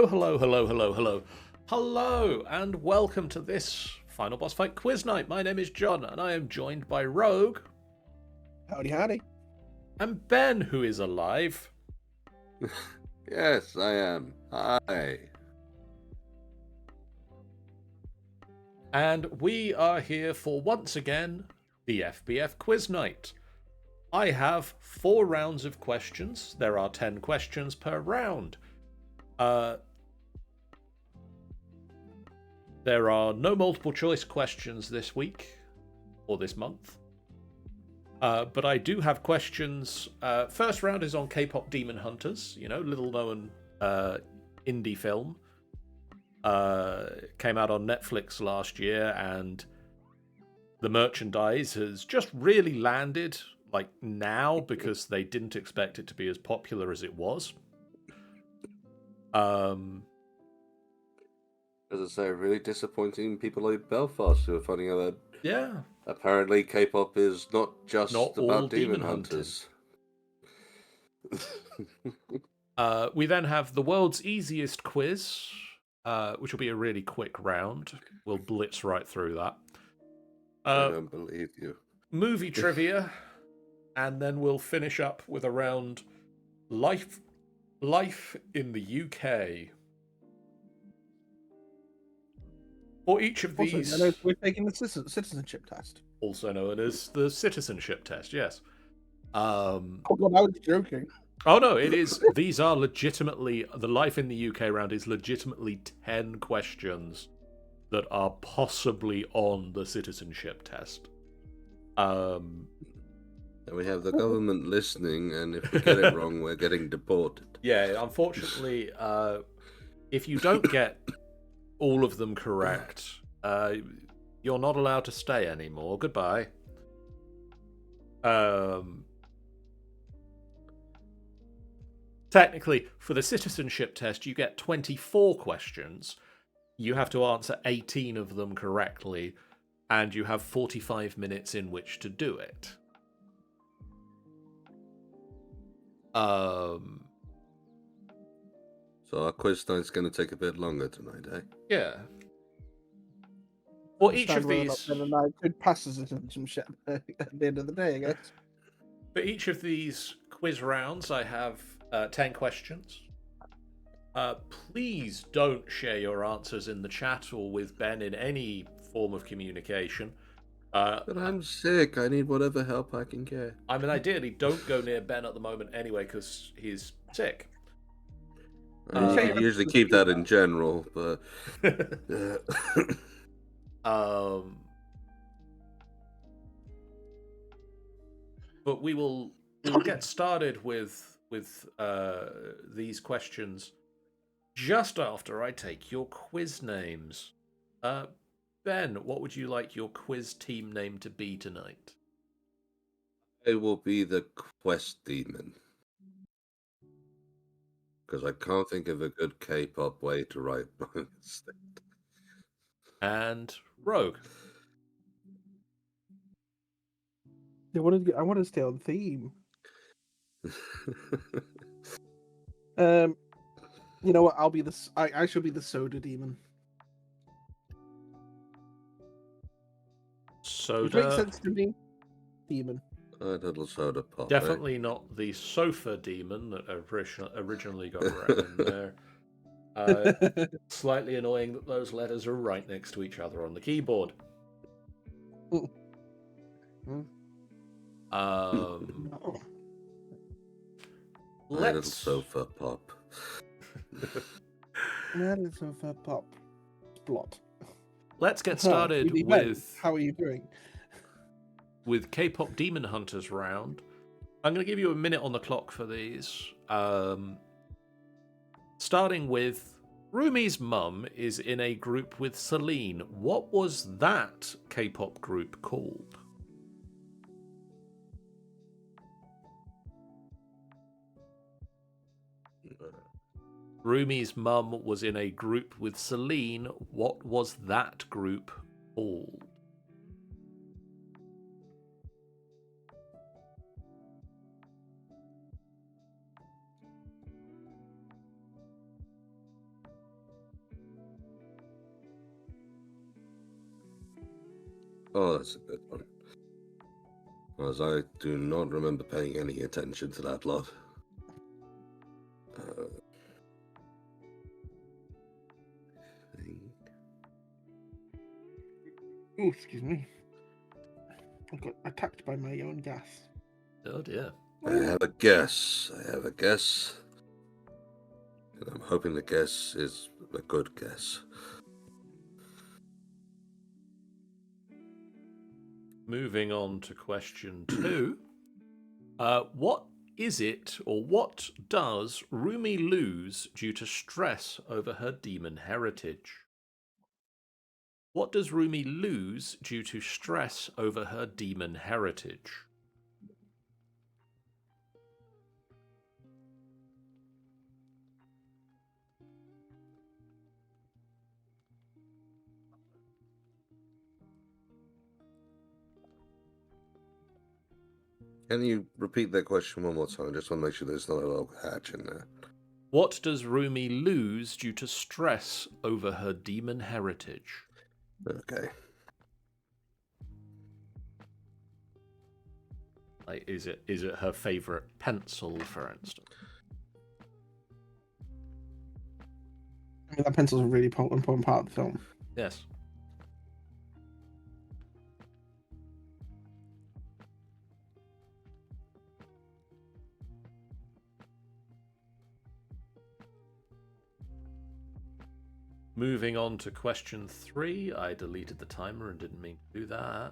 Oh, hello, hello, hello, hello. Hello, and welcome to this Final Boss Fight Quiz Night. My name is John, and I am joined by Rogue. Howdy, howdy. And Ben, who is alive. Yes, I am. Hi. And we are here for, once again, the FBF Quiz Night. I have 4 rounds of questions. There are 10 questions per round. There are no multiple choice questions this week, or this month. But I do have questions. First round is on K-pop Demon Hunters, little known indie film. Came out on Netflix last year, and the merchandise has just really landed now because they didn't expect it to be as popular as it was. As I say, really disappointing people like Belfast who are finding out that apparently K-pop is not just not about all demon hunters. We then have the world's easiest quiz, which will be a really quick round. We'll blitz right through that. I don't believe you. Movie trivia, and then we'll finish up with a round life in the UK. For each of these, Also, we're taking the citizenship test. Also known as the citizenship test, yes. Oh God, I was joking. Oh no, it is. These are legitimately, the life in the UK round is legitimately 10 questions that are possibly on the citizenship test. We have the government listening, and if we get it wrong, we're getting deported. Yeah, unfortunately, if you don't get all of them correct, you're not allowed to stay anymore. Goodbye. Technically, for the citizenship test, you get 24 questions. You have to answer 18 of them correctly, and you have 45 minutes in which to do it. So our quiz night's going to take a bit longer tonight, eh? Yeah. For each of these, could pass as some shit at the end of the day, I guess. For each of these quiz rounds, I have 10 questions. Please don't share your answers in the chat or with Ben in any form of communication. But I'm sick. I need whatever help I can get. I mean, ideally, don't go near Ben at the moment anyway, because he's sick. I usually keep that in general, but... But we'll get started with these questions just after I take your quiz names. Ben, what would you like your quiz team name to be tonight? It will be the Quest Demon. Because I can't think of a good K-pop way to write my mistake. And Rogue. I want to stay on theme. You know what? I'll be I shall be the soda demon. Soda. Which makes sense to me. Demon. A little soda pop. Definitely not the sofa demon that originally got written there. Slightly annoying that those letters are right next to each other on the keyboard. Little sofa pop. Little sofa pop. Blot. Let's get started with... How are you doing? With K-pop Demon Hunters round. I'm going to give you a minute on the clock for these. Starting with... Rumi's mum is in a group with Celine. What was that K-pop group called? Rumi's mum was in a group with Celine. What was that group called? Oh, that's a good one. As I do not remember paying any attention to that lot. Uh, I think- Oh, excuse me. I got attacked by my own gas. Oh dear. I have a guess. And I'm hoping the guess is a good guess. Moving on to question 2. What is it, or what does Rumi lose due to stress over her demon heritage? What does Rumi lose due to stress over her demon heritage? Can you repeat that question one more time? Just want to make sure there's not a little hatch in there. What does Rumi lose due to stress over her demon heritage? Okay. Like, is it her favourite pencil, for instance? I mean, that pencil's a really important part of the film. Yes. Moving on to question 3. I deleted the timer and didn't mean to do that.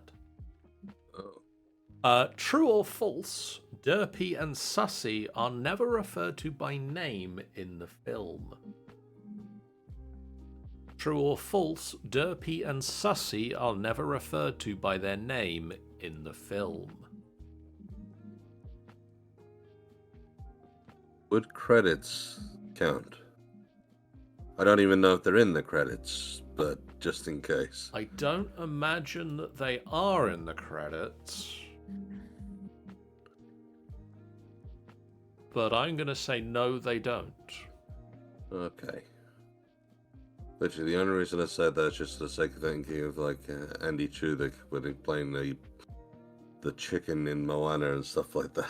Oh. True or false, Derpy and Sussy are never referred to by name in the film. True or false, Derpy and Sussy are never referred to by their name in the film. Would credits count? I don't even know if they're in the credits, but just in case. I don't imagine that they are in the credits. But I'm going to say no, they don't. Okay. Literally, the only reason I said that is just for the sake of thinking of like Andy Chudzik when he playing the chicken in Moana and stuff like that.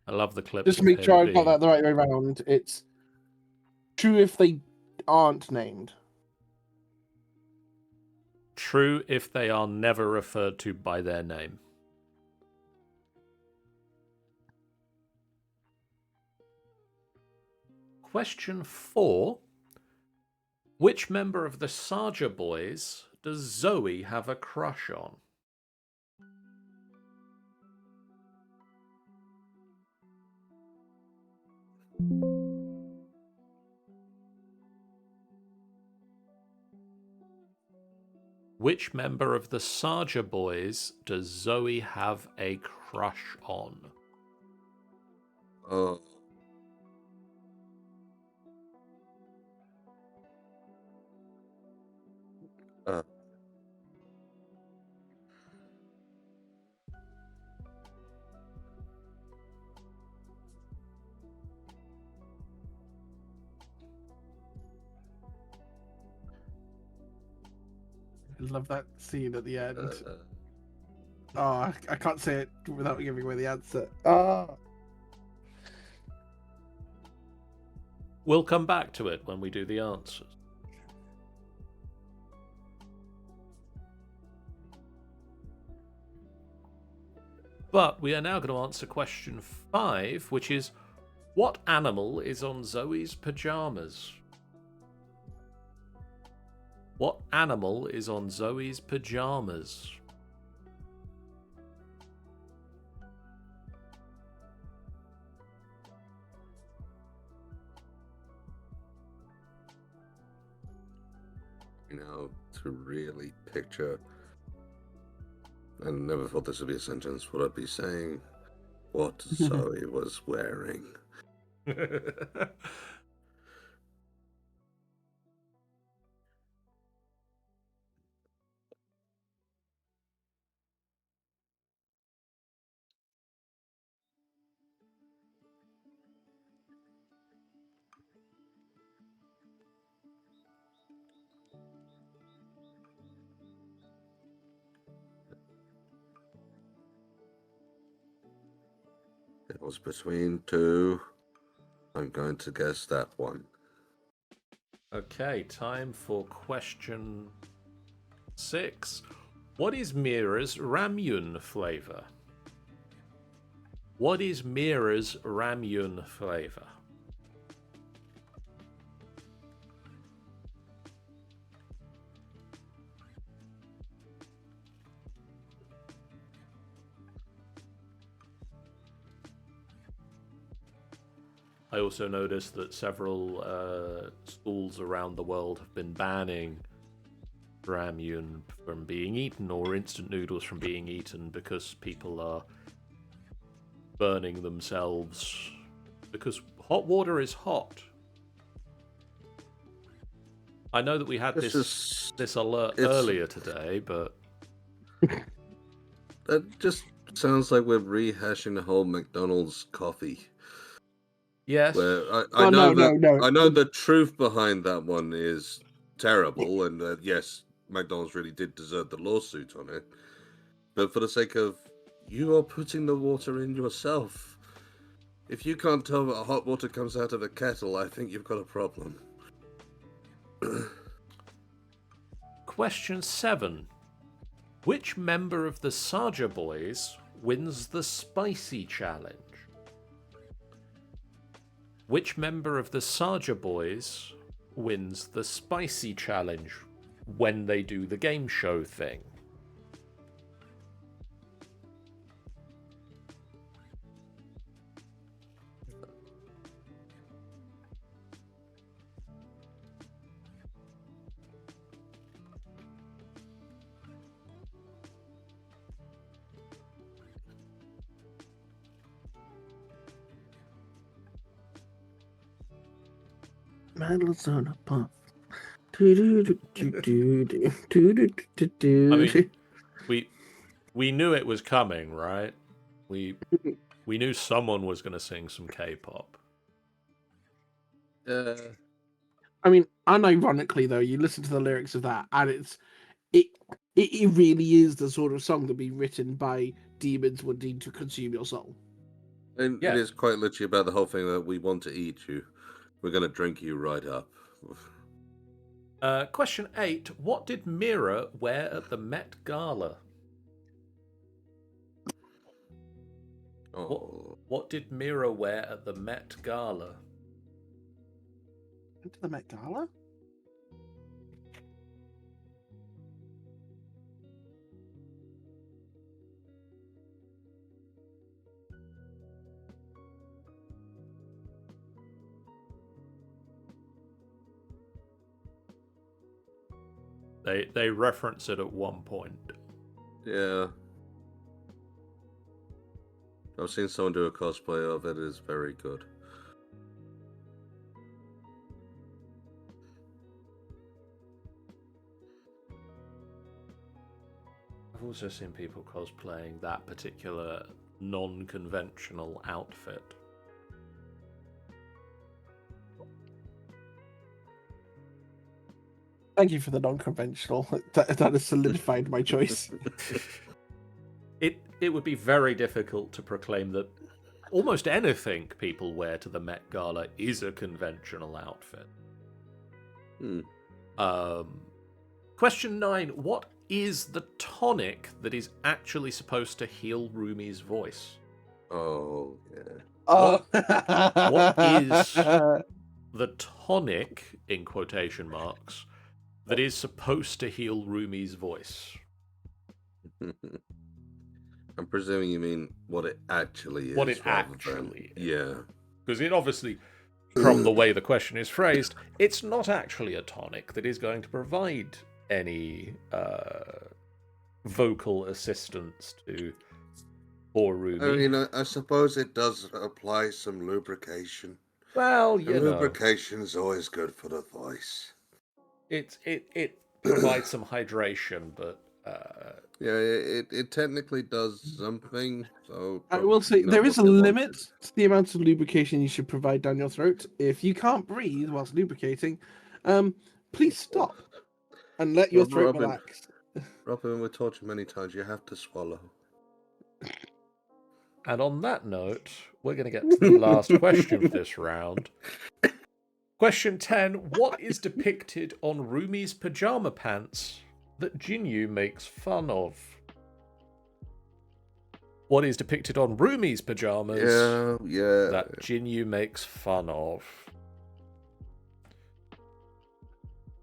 I love the clip. Just to make sure I've got that the right way around, it's true if they aren't named. True if they are never referred to by their name. Question 4. Which member of the Sarja boys does Zoe have a crush on? Which member of the Sarja boys does Zoe have a crush on? Oh. Uh, I love that scene at the end. uh, Oh, I can't say it without giving away the answer. Oh. We'll come back to it when we do the answers. But we are now going to answer question 5, which is, what animal is on Zoe's pajamas? What animal is on Zoe's pajamas? to really picture, I never thought this would be a sentence, would I be saying what Zoe was wearing? was between two. I'm going to guess that one. Okay, time for question 6. What is Mira's ramyun flavor? What is Mira's ramyun flavor? I also noticed that several schools around the world have been banning ramyun from being eaten, or instant noodles from being eaten, because people are burning themselves. Because hot water is hot. I know that we had this alert earlier today, but that just sounds like we're rehashing the whole McDonald's coffee. yes. Where I know the truth behind that one is terrible, and yes, McDonald's really did deserve the lawsuit on it. But for the sake of, you are putting the water in yourself. If you can't tell that hot water comes out of a kettle, I think you've got a problem. Question 7. Which member of the Saja Boys wins the Spicy Challenge? Which member of the Saja Boys wins the Spicy Challenge when they do the game show thing? Medals on a pump. I mean, we knew it was coming, right? We knew someone was going to sing some K-pop. I mean, unironically though, you listen to the lyrics of that, and it really is the sort of song that be written by demons wanting to consume your soul. And Yeah. it is quite literally about the whole thing that we want to eat you. We're going to drink you right up. Question 8. What did Mira wear at the Met Gala? Oh. What did Mira wear at the Met Gala? Into the Met Gala? They reference it at one point. Yeah. I've seen someone do a cosplay of it. It's very good. I've also seen people cosplaying that particular non-conventional outfit. Thank you for the non-conventional. That has solidified my choice. It would be very difficult to proclaim that almost anything people wear to the Met Gala is a conventional outfit. Question 9. What is the tonic that is actually supposed to heal Rumi's voice? Oh, yeah. What is the tonic, in quotation marks, that is supposed to heal Rumi's voice? I'm presuming you mean what it actually is. What it rather actually than... is. Yeah. Because it obviously, from the way the question is phrased, it's not actually a tonic that is going to provide any vocal assistance to poor Rumi. I mean, I suppose it does apply some lubrication. Well, you know, lubrication is always good for the voice. It provides some hydration, but yeah, it technically does something. So I will say there is a limit to the amount of lubrication you should provide down your throat. If you can't breathe whilst lubricating, please stop and let your throat relax. Robin, we're taught you many times you have to swallow. And on that note, we're going to get to the last question for this round. Question 10. What is depicted on Rumi's pajama pants that Jinyu makes fun of? What is depicted on Rumi's pajamas that Jinyu makes fun of?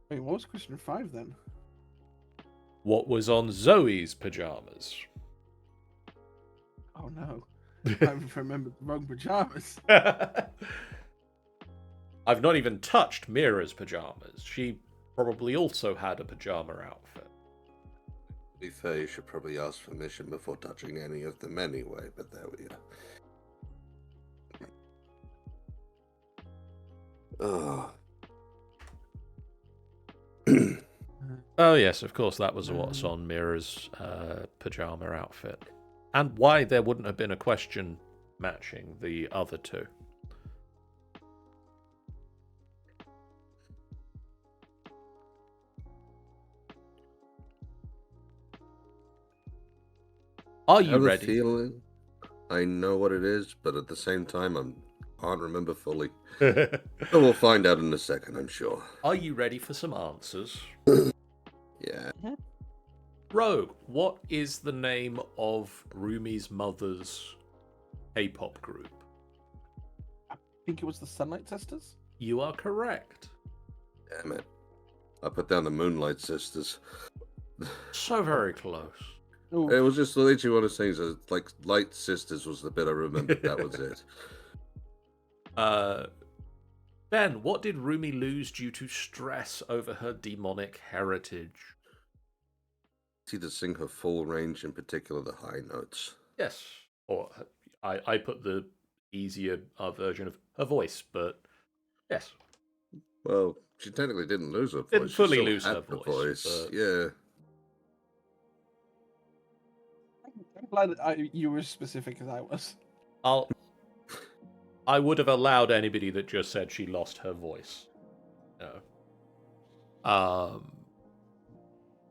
Wait, what was question 5 then? What was on Zoe's pajamas? Oh no. I've remembered the wrong pajamas. I've not even touched Mira's pajamas. She probably also had a pajama outfit. To be fair, you should probably ask permission before touching any of them anyway, but there we are. Oh. Oh yes, of course, that was what's on Mira's pajama outfit. And why there wouldn't have been a question matching the other two. Are you ready? I have a feeling I know what it is, but at the same time, I can't remember fully. But we'll find out in a second, I'm sure. Are you ready for some answers? Yeah. Rogue, what is the name of Rumi's mother's K-pop group? I think it was the Sunlight Sisters. You are correct. Damn it. I put down the Moonlight Sisters. So very close. Ooh. It was just literally one of the things, like Light Sisters was the bit I remembered, that was it. Ben, what did Rumi lose due to stress over her demonic heritage? She to sing her full range, in particular the high notes. Yes. Or I put the easier version of her voice, but yes. Well, she technically didn't lose her voice. Didn't fully she lose had her the voice. But... Yeah. I'm glad that you were as specific as I was. I would have allowed anybody that just said she lost her voice. No.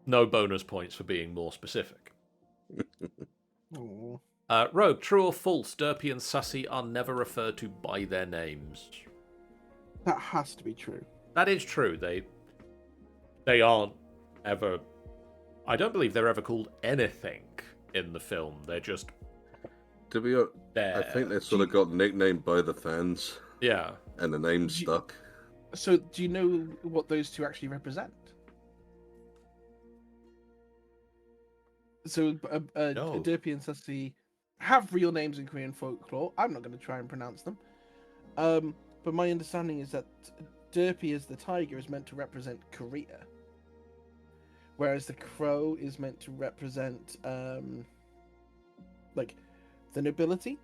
No bonus points for being more specific. Rogue, true or false, Derpy and Sussy are never referred to by their names. That has to be true. That is true. They aren't ever... I don't believe they're ever called anything in the film. They're just... To be honest, there. I think they sort of got nicknamed by the fans. Yeah. And the name stuck. So, do you know what those two actually represent? So, No. Derpy and Sussy have real names in Korean folklore. I'm not going to try and pronounce them. But my understanding is that Derpy as the tiger is meant to represent Korea. Whereas the crow is meant to represent, like, the nobility.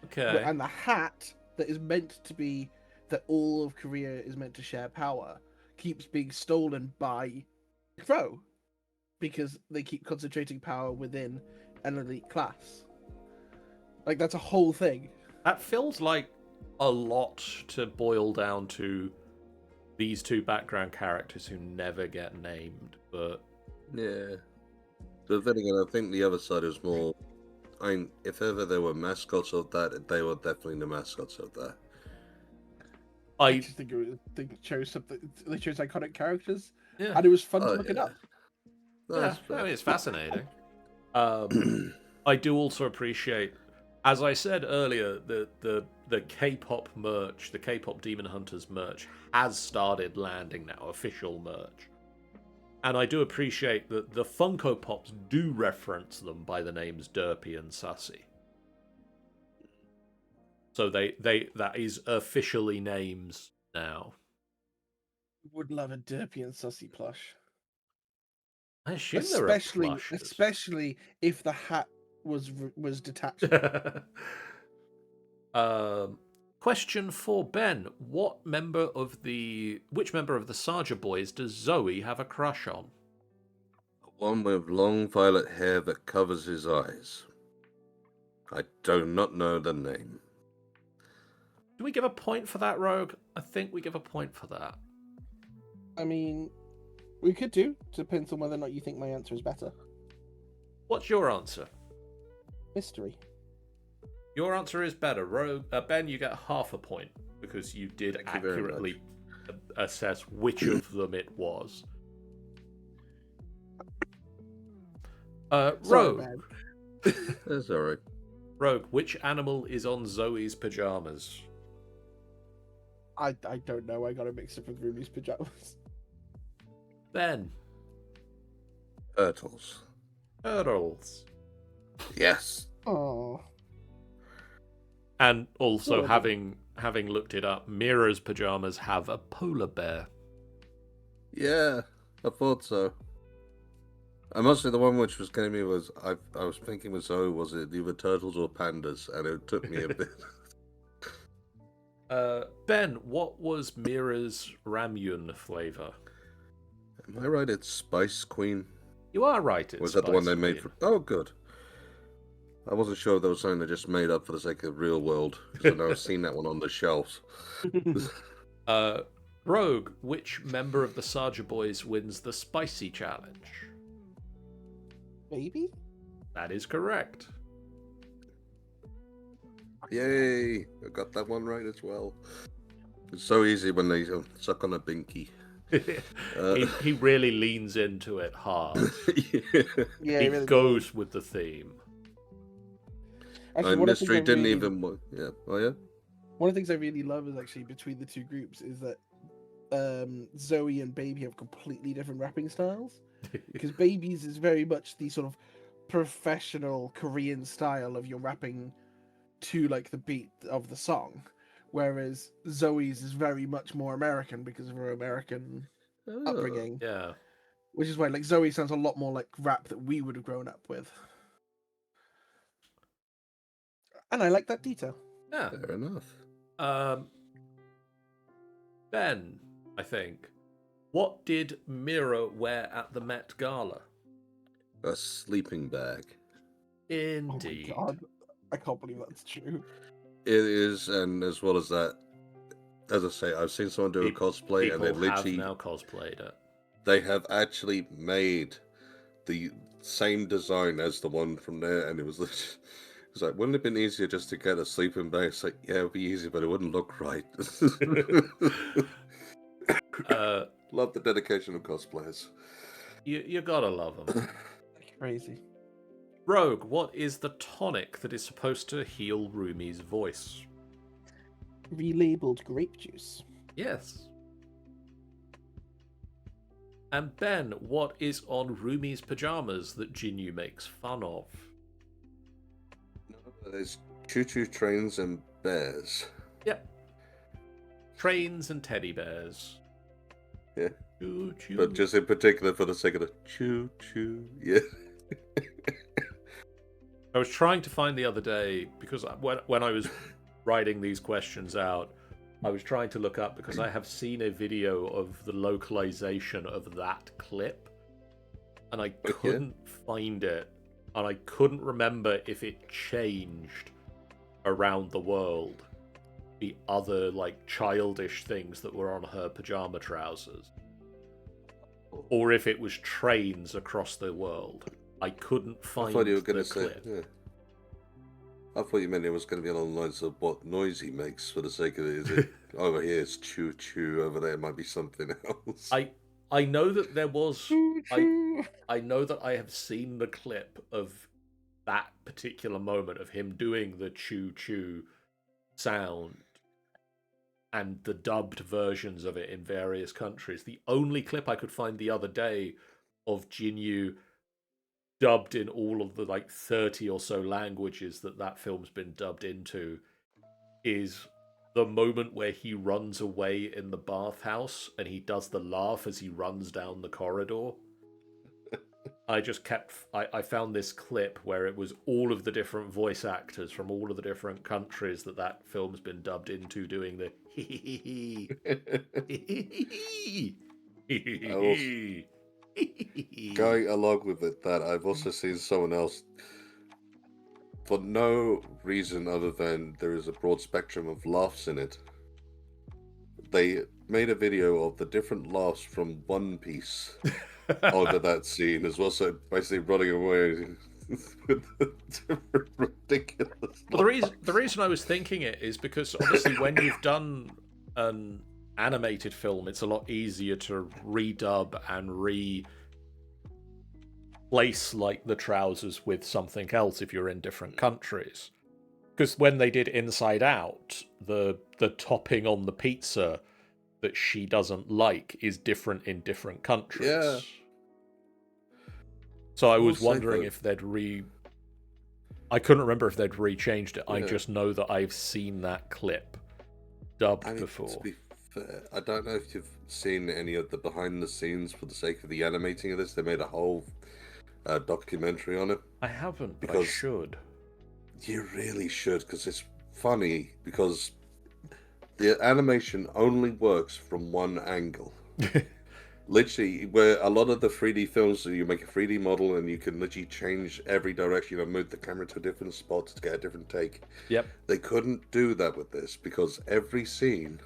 Okay. And the hat that is meant to be that all of Korea is meant to share power keeps being stolen by the crow because they keep concentrating power within an elite class. Like, that's a whole thing. That feels like a lot to boil down to these two background characters who never get named, but... Yeah. But then again, I think the other side is more... if ever there were mascots of that, they were definitely the mascots of that. I just think they chose something. They chose iconic characters, yeah. and it was fun to look it up. Yeah, I mean, it's fascinating. I do also appreciate, as I said earlier, the K-pop merch, the K-pop Demon Hunters merch, has started landing now, official merch. And I do appreciate that the Funko Pops do reference them by the names Derpy and Sussy. So that is officially names now. Would love a Derpy and Sussy plush. I assume there are plushes. Especially if the hat was detached. Question for Ben: which member of the Sarja boys does Zoe have a crush on? One with long violet hair that covers his eyes. I do not know the name. Do we give a point for that, Rogue? I think we give a point for that. I mean, we could do. Depends on whether or not you think my answer is better. What's your answer? Mystery. Your answer is better. Ben, you get half a point because you did Thank you very accurately assess which of them it was. Sorry, Rogue. man. That's all right. Rogue, which animal is on Zoe's pajamas? I don't know. I got a mix up with Ruby's pajamas. Ben. Turtles. Turtles. Yes. Oh. And also, Adorable. having looked it up, Mira's pajamas have a polar bear. Yeah, I thought so. I must say the one which was getting me was I was thinking with Zoe, was it either turtles or pandas, and it took me a bit. Ben, what was Mira's ramyun flavor? Am I right? It's Spice Queen. You are right. It's Was that the one Spice they made Queen. for? Oh, good. I wasn't sure if that was something they just made up for the sake of real world. So now I've seen that one on the shelves. Rogue, which member of the Sarja Boys wins the spicy challenge? Maybe? That is correct. Yay! I got that one right as well. It's so easy when they suck on a binky. He really leans into it hard. Yeah, He really goes with the theme. Actually, one of the things Mystery I didn't really- even. Yeah. Oh yeah. One of the things I really love is actually between the two groups is that Zoe and Baby have completely different rapping styles. Because Baby's is very much the sort of professional Korean style of your rapping to like the beat of the song, whereas Zoe's is very much more American because of her American Oh. upbringing. Yeah. Which is why like Zoe sounds a lot more like rap that we would have grown up with. And I like that detail. Yeah. Fair enough. Ben, I think. What did Mira wear at the Met Gala? A sleeping bag. Indeed. Oh my god. I can't believe that's true. It is, and as well as that, as I say, I've seen someone do a cosplay, and they People literally have now cosplayed it. they have actually made the same design as the one from there, and it was like, wouldn't it have been easier just to get a sleeping bag? It's like, yeah, it would be easy, but it wouldn't look right. Love the dedication of cosplayers. You gotta love them. Crazy. Rogue, what is the tonic that is supposed to heal Rumi's voice? Relabeled grape juice. Yes. And Ben, what is on Rumi's pajamas that Jinyu makes fun of? There's choo-choo trains and bears. Yep. Trains and teddy bears. Yeah. Choo choo. But just in particular for the sake of the choo-choo. Yeah. I was trying to find the other day, because when I was writing these questions out, I was trying to look up, because I have seen a video of the localization of that clip, and I couldn't find it, and I couldn't remember if it changed around the world, the other, like, childish things that were on her pajama trousers, or if it was trains across the world. I couldn't find I thought you were the going to say. clip. Yeah. I thought you meant it was going to be along the lines of what noise he makes for the sake of it. Is it over here it's choo choo, over there it might be something else. I know that there was. Choo-choo. I know that I have seen the clip of that particular moment of him doing the choo choo sound and the dubbed versions of it in various countries. The only clip I could find the other day of Jinyu dubbed in all of the like 30 or so languages that film's been dubbed into is the moment where he runs away in the bathhouse and he does the laugh as he runs down the corridor. I found this clip where it was all of the different voice actors from all of the different countries that film's been dubbed into doing the Going along with it, that I've also seen someone else, for no reason other than there is a broad spectrum of laughs in it. They made a video of the different laughs from One Piece over that scene as well, so basically running away with the different ridiculous the reason I was thinking it is because obviously when you've done an animated film, it's a lot easier to redub and replace like the trousers with something else if you're in different countries. Because when they did Inside Out, the topping on the pizza that she doesn't like is different in different countries. Yeah. So I We'll was see, wondering but- if they'd I couldn't remember if they'd rechanged it. I Yeah. just know that I've seen that clip dubbed I mean, before. to be fair, I don't know if you've seen any of the behind the scenes for the sake of the animating of this. They made a whole documentary on it. I haven't, but I because- should. You really should, because it's funny, because the animation only works from one angle. Literally, where a lot of the 3D films, you make a 3D model and you can literally change every direction and move the camera to a different spot to get a different take. Yep. They couldn't do that with this because every scene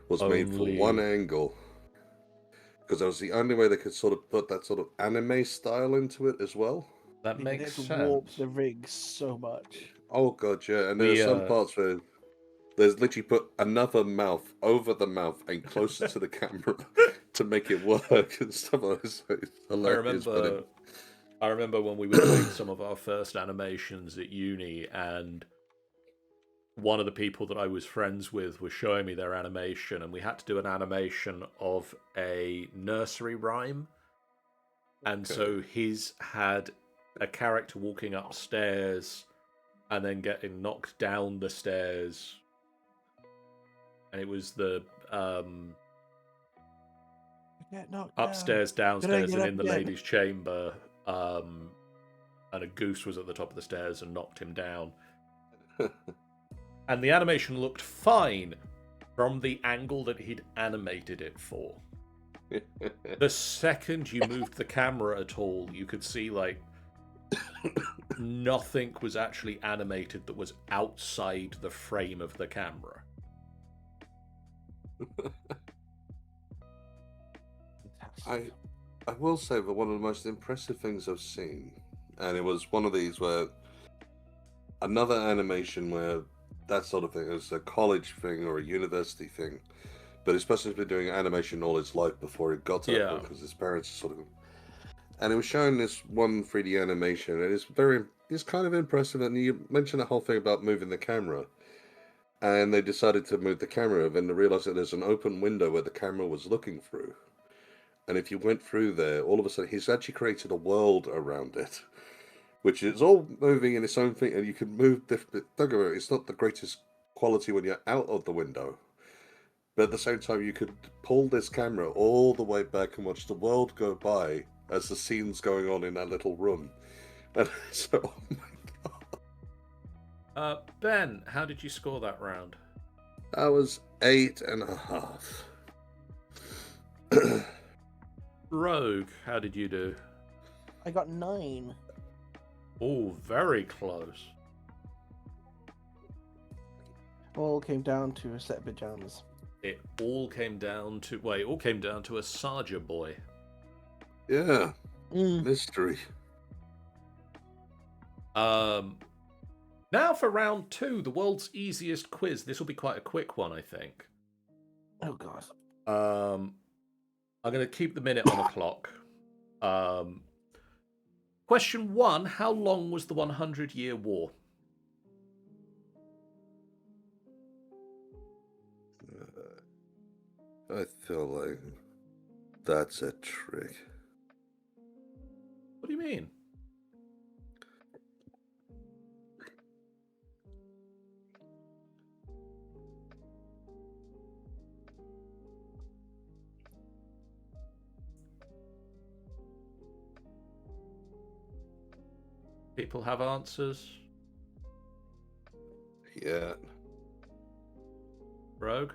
was made Only- from one angle. Because that was the only way they could sort of put that sort of anime style into it as well. That They makes had to warp sense. the rig so much. Oh god, yeah. And there are some parts where there's literally put another mouth over the mouth and closer to the camera to make it work and stuff like this. It's hilarious. I remember when we were doing some of our first animations at uni, and one of the people that I was friends with was showing me their animation, and we had to do an animation of a nursery rhyme. And so his had a character walking upstairs and then getting knocked down the stairs. And it was the Get knocked down. upstairs, downstairs, get and up in the yet? ladies' chamber. And a goose was at the top of the stairs and knocked him down. And the animation looked fine from the angle that he'd animated it for. The second you moved the camera at all, you could see like nothing was actually animated that was outside the frame of the camera. I will say that one of the most impressive things I've seen, and it was one of these where another animation where that sort of thing is a college thing or a university thing, but his person's been doing animation all his life before he got to that point because his parents sort of. And it was showing this one 3D animation, and it's kind of impressive. And you mentioned the whole thing about moving the camera, and they decided to move the camera, and then they realized that there's an open window where the camera was looking through. And if you went through there, all of a sudden, he's actually created a world around it, which is all moving in its own thing, and you can move different. Don't get me wrong, it's not the greatest quality when you're out of the window, but at the same time, you could pull this camera all the way back and watch the world go by as the scene's going on in that little room. And so, oh my god. Ben, how did you score that round? I was 8.5. Rogue, how did you do? I got 9. Oh, very close. All came down to a set of pajamas. It all came down to a Sarja boy. Yeah, mystery. Now for round 2, the world's easiest quiz. This will be quite a quick one, I think. Oh god. I'm going to keep the minute on the clock. Question 1, how long was the 100-Year War? I feel like that's a trick. What do you mean? People have answers? Yeah. Rogue?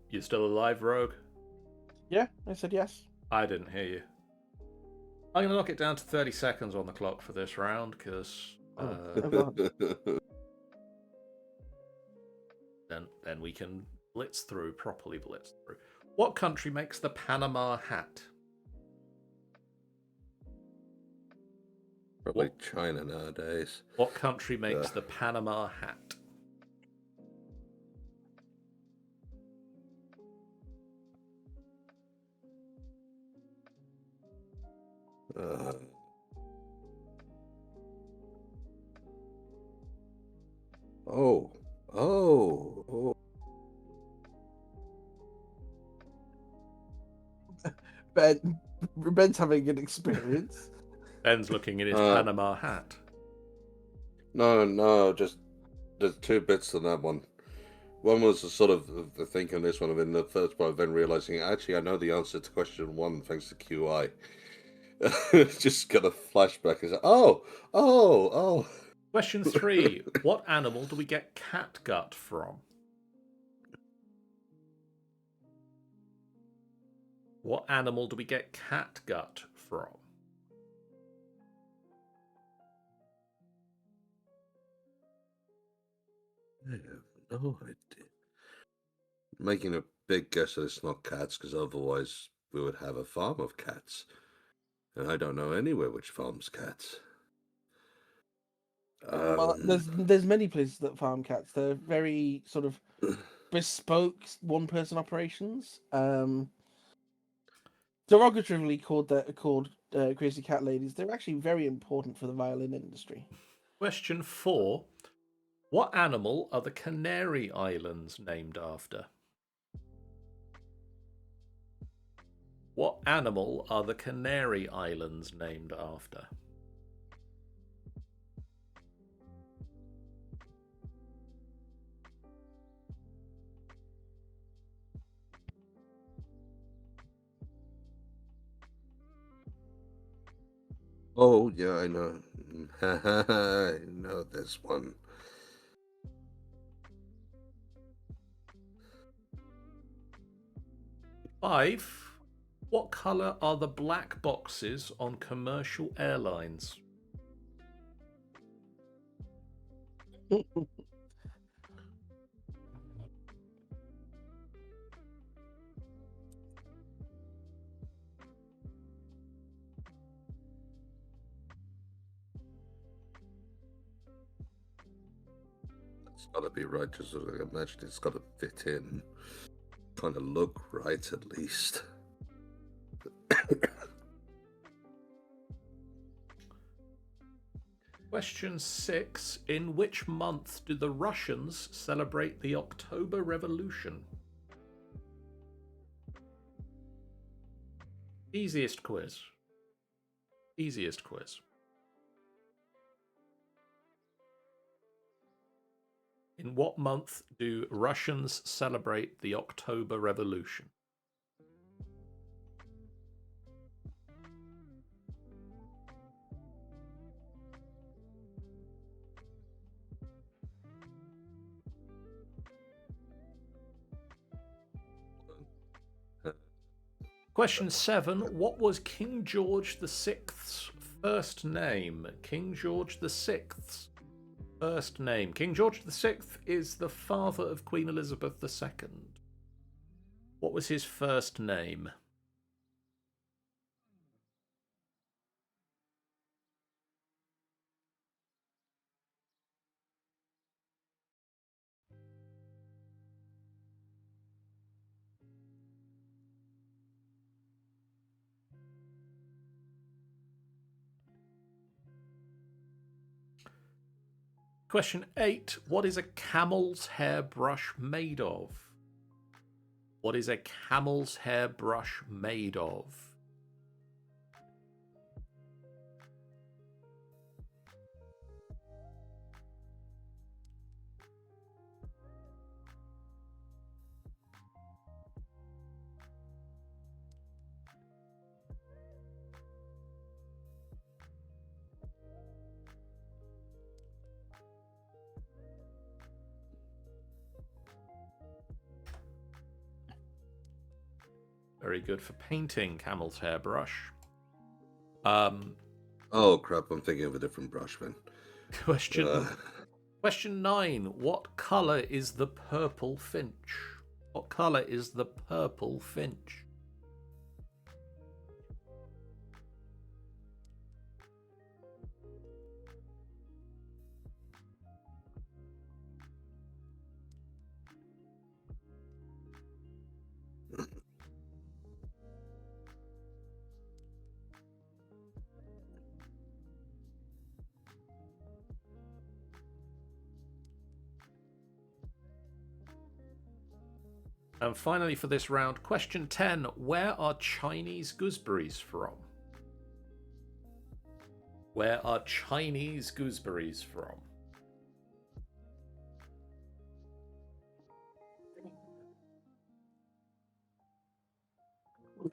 You still alive, Rogue? Yeah, I said yes. I didn't hear you. I'm going to knock it down to 30 seconds on the clock for this round, because Oh god. then we can properly blitz through. What country makes the Panama hat? Probably China nowadays. What country makes the Panama hat? Uh, oh, oh. Ben's having an experience. Ben's looking at his Panama hat. No, just there's two bits to that one. One was the sort of the thinking this one, and then the first part, then realizing actually I know the answer to question one thanks to QI. Just got a flashback. Is oh. Question 3. What animal do we get catgut from? What animal do we get catgut from? I have no idea. Making a big guess that it's not cats, because otherwise we would have a farm of cats. And I don't know anywhere which farms cats. Well, there's many places that farm cats. They're very sort of bespoke one-person operations. Derogatively called crazy cat ladies. They're actually very important for the violin industry. Question 4. What animal are the Canary Islands named after? What animal are the Canary Islands named after? Oh, yeah, I know. I know this one. Five. What colour are the black boxes on commercial airlines? It's got to be right, just so I imagine it's got to fit in. Kind of look right, at least. Question 6. In which month do the Russians celebrate the October Revolution? Easiest quiz. Easiest quiz. In what month do Russians celebrate the October Revolution? Question 7. What was King George VI's first name? King George VI's first name. King George VI is the father of Queen Elizabeth II. What was his first name? Question 8. What is a camel's hair brush made of? What is a camel's hair brush made of? Very good for painting, camel's hair brush. Oh crap! I'm thinking of a different brush, man. Question 9. What colour is the purple finch? What colour is the purple finch? And finally for this round, question 10. Where are Chinese gooseberries from? Where are Chinese gooseberries from?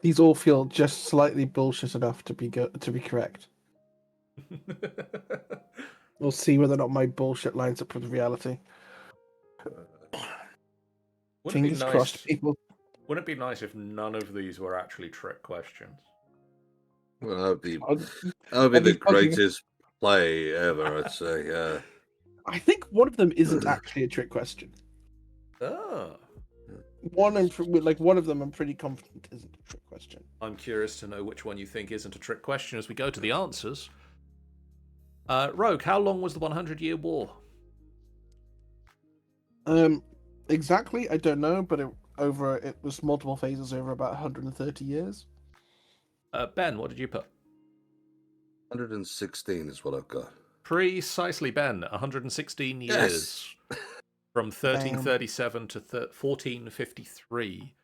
These all feel just slightly bullshit enough to be correct. We'll see whether or not my bullshit lines up with reality. Fingers crossed, people. Wouldn't it be nice if none of these were actually trick questions? Well, that would be the greatest play ever, I'd say. I think one of them isn't actually a trick question. Oh. One of them, I'm pretty confident isn't a trick question. I'm curious to know which one you think isn't a trick question as we go to the answers. Rogue, how long was the 100-Year War? Exactly, I don't know, but it was multiple phases over about 130 years. Ben, what did you put? 116 is what I've got. Precisely, Ben. 116 years. Yes. From 1337 to 1453.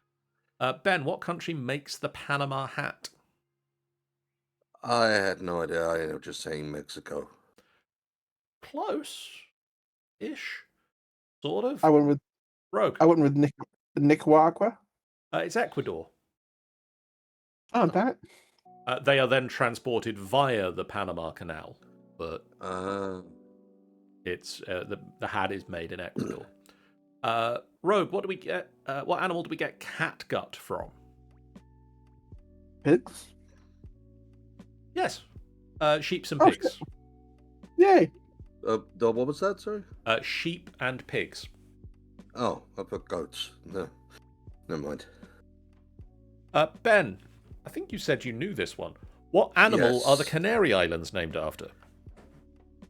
Ben, what country makes the Panama hat? I had no idea. I ended up just saying Mexico. Close-ish. Sort of. I went with Rogue. I went with Nicaragua. It's Ecuador. Oh, damn it. They are then transported via the Panama Canal, but it's the hat is made in Ecuador. Rogue, what do we get? What animal do we get catgut from? Pigs? Yes, sheeps and pigs. Shit. Yay! What was that, sorry? Sheep and pigs. Oh, I put goats. No, never mind. Ben, I think you said you knew this one. What animal are the Canary Islands named after?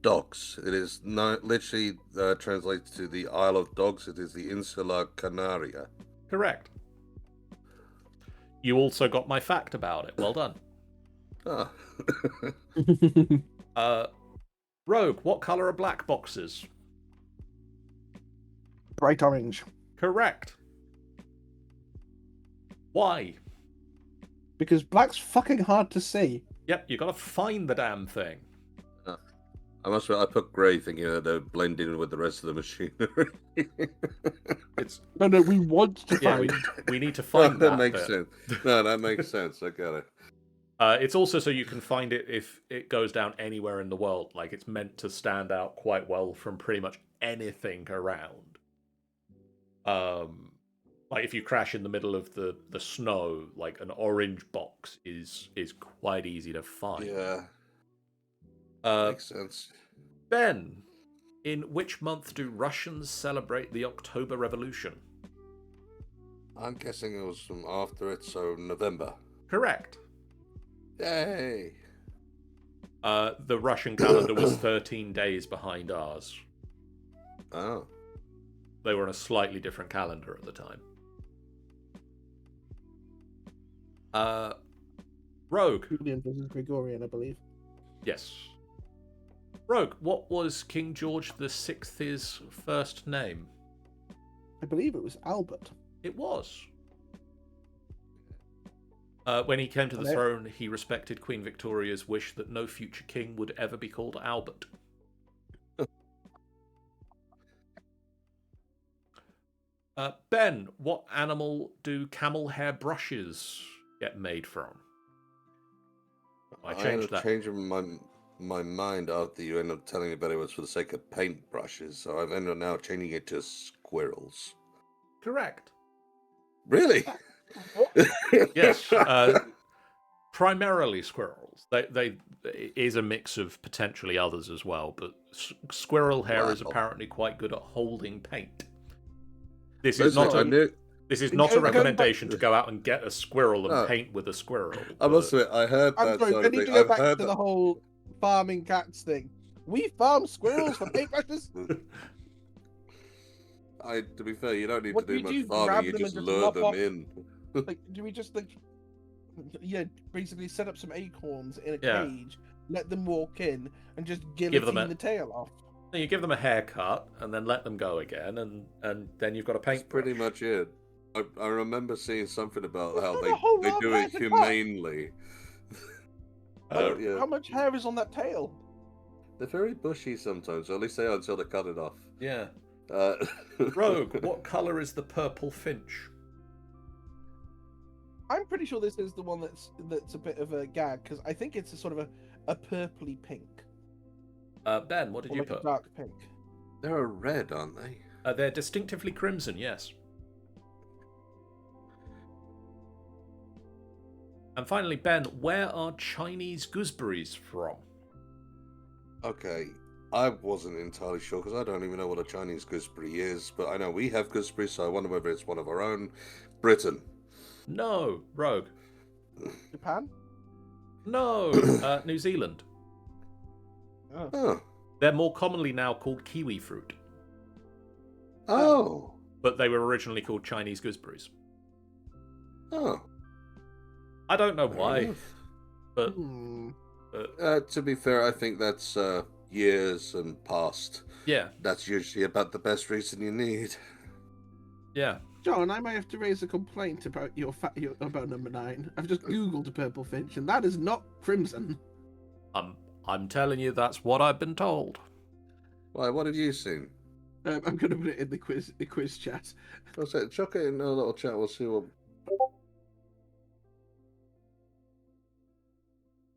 Dogs. It is literally translates to the Isle of Dogs. It is the Insula Canaria. Correct. You also got my fact about it. Well done. Rogue, what colour are black boxes? Bright orange. Correct. Why? Because black's fucking hard to see. Yep, you gotta find the damn thing. I must admit, I put grey thinking that they'd blend in with the rest of the machinery. No, we want to find. We need to find that. That makes sense. No, that makes sense. I got it. It's also so you can find it if it goes down anywhere in the world. Like, it's meant to stand out quite well from pretty much anything around. Like, if you crash in the middle of the snow, like, an orange box is quite easy to find. Yeah. Makes sense. Ben, in which month do Russians celebrate the October Revolution? I'm guessing it was from after it, so November. Correct. Yay! The Russian calendar was 13 days behind ours. Oh. They were on a slightly different calendar at the time. Rogue. Julian versus Gregorian, I believe. Yes. Rogue, what was King George VI's first name? I believe it was Albert. It was. When he came to the throne, he respected Queen Victoria's wish that no future king would ever be called Albert. Ben, what animal do camel hair brushes get made from? I changed that. Changing my mind after you ended up telling me about it was for the sake of paintbrushes, so I've ended up now changing it to squirrels. Correct. Really? Yes. Primarily squirrels. They is a mix of potentially others as well, but squirrel hair is apparently quite good at holding paint. This is not a recommendation to go out and get a squirrel and paint with a squirrel. I must admit, I heard that. I'm sorry, I need to go back to the whole farming cats thing. We farm squirrels for paintbrushes. To be fair, you don't need to do much farming. You just lure them in. Like, do we just basically set up some acorns in a cage, let them walk in, and just guillotine the tail off? You give them a haircut and then let them go again, and then you've got a paint. That's pretty much it. I remember seeing something about how got a whole they lot do of it hair to cut. humanely. Yeah, How much hair is on that tail? they're very bushy sometimes, or at least they are until they cut it off. Yeah. Uh, Rogue, what colour is the purple finch? I'm pretty sure this is the one that's a bit of a gag because I think it's a sort of a purpley pink. Ben, what did Or you like put? a dark pink. They're a red, aren't they? They're distinctively crimson, yes. And finally, Ben, where are Chinese gooseberries from? Okay, I wasn't entirely sure because I don't even know what a Chinese gooseberry is, but I know we have gooseberries, so I wonder whether it's one of our own. Britain. No, Rogue. Japan? No, New Zealand. Oh. They're more commonly now called kiwi fruit, Oh. but they were originally called Chinese gooseberries. Oh. I don't know Fair why, enough. but To be fair, I think that's years and past. yeah, That's usually about the best reason you need. yeah. John, I might have to raise a complaint about about number 9. I've just googled a purple finch, and that is not crimson. I'm telling you, that's what I've been told. Why? What have you seen? I'm going to put it in the quiz chat. I'll say, chuck it in a little chat. We'll see what.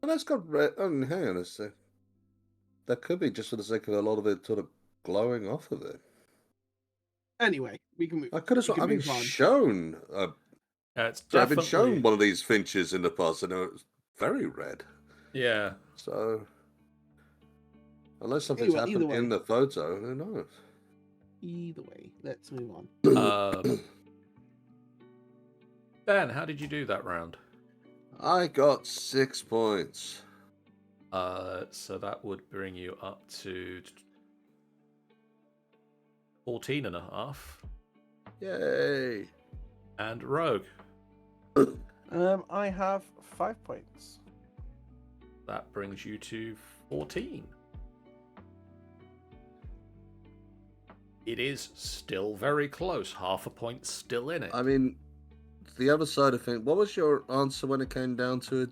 Well, that's got red. Oh, hang on a sec. That could be just for the sake of a lot of it sort of glowing off of it. Anyway, we can move. I could have. I've been shown. It's I've been definitely shown one of these finches in the past, and it was very red. yeah. So, unless something's happened way. in the photo, who knows? Either way, let's move on. Ben, how did you do that round? I got 6 points. So that would bring you up to 14 and a half. Yay! And Rogue. I have 5 points. That brings you to 14. It is still very close. Half a point still in it. I mean, the other side of things, what was your answer when it came down to it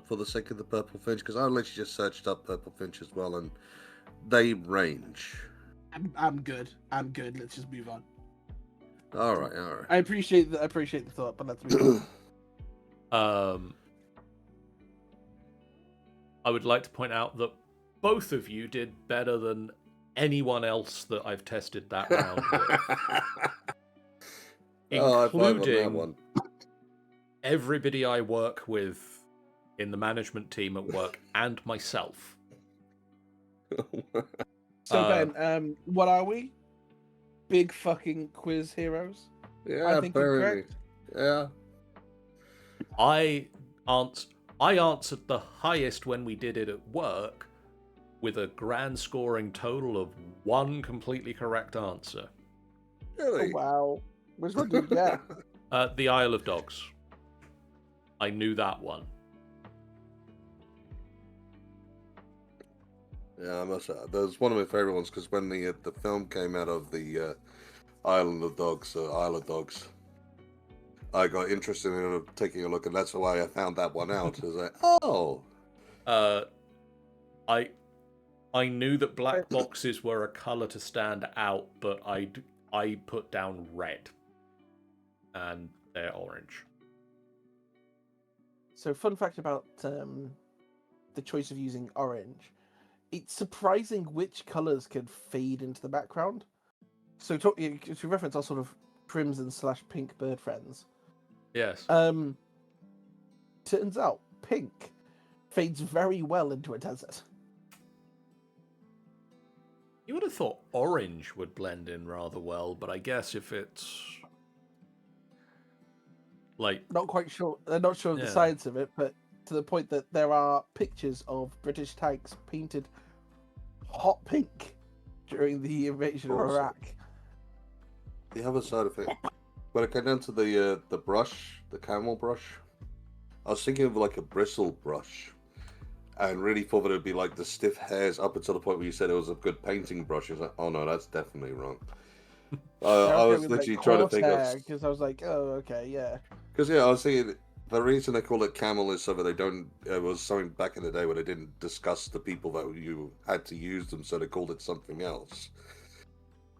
for the sake of the purple finch? Because I literally just searched up purple finch as well, and they range. I'm good. Let's just move on. All right. I appreciate the thought, but let's move on. I would like to point out that both of you did better than anyone else that I've tested that round with. Including everybody I work with in the management team at work and myself. So Ben, what are we? Big fucking quiz heroes? Yeah, I think you're correct. Yeah. I answered the highest when we did it at work with a grand scoring total of 1 completely correct answer. Really? Oh, wow. Which one did you get? The Isle of Dogs. I knew that one. Yeah, I must say, that was one of my favorite ones because when the film came out of the Isle of Dogs, I got interested in taking a look, and that's why I found that one out. I was like, oh. I knew that black boxes were a colour to stand out, but I put down red, and they're orange. So, fun fact about the choice of using orange. It's surprising which colours can fade into the background. So, to reference our sort of crimson/pink bird friends. Yes. Turns out pink fades very well into a desert. You would have thought orange would blend in rather well, but I guess if it's like not quite sure. They're not sure of the science of it, but to the point that there are pictures of British tanks painted hot pink during the invasion of Iraq. The other side of it, when it came down to the brush, the camel brush, I was thinking of like a bristle brush, and really thought that it'd be like the stiff hairs up until the point where you said it was a good painting brush. I was like, oh no, that's definitely wrong. I was literally trying to think of because I was like, oh, okay, yeah. because I was thinking the reason they call it camel is so that they don't. It was something back in the day where they didn't discuss the people that you had to use them, so they called it something else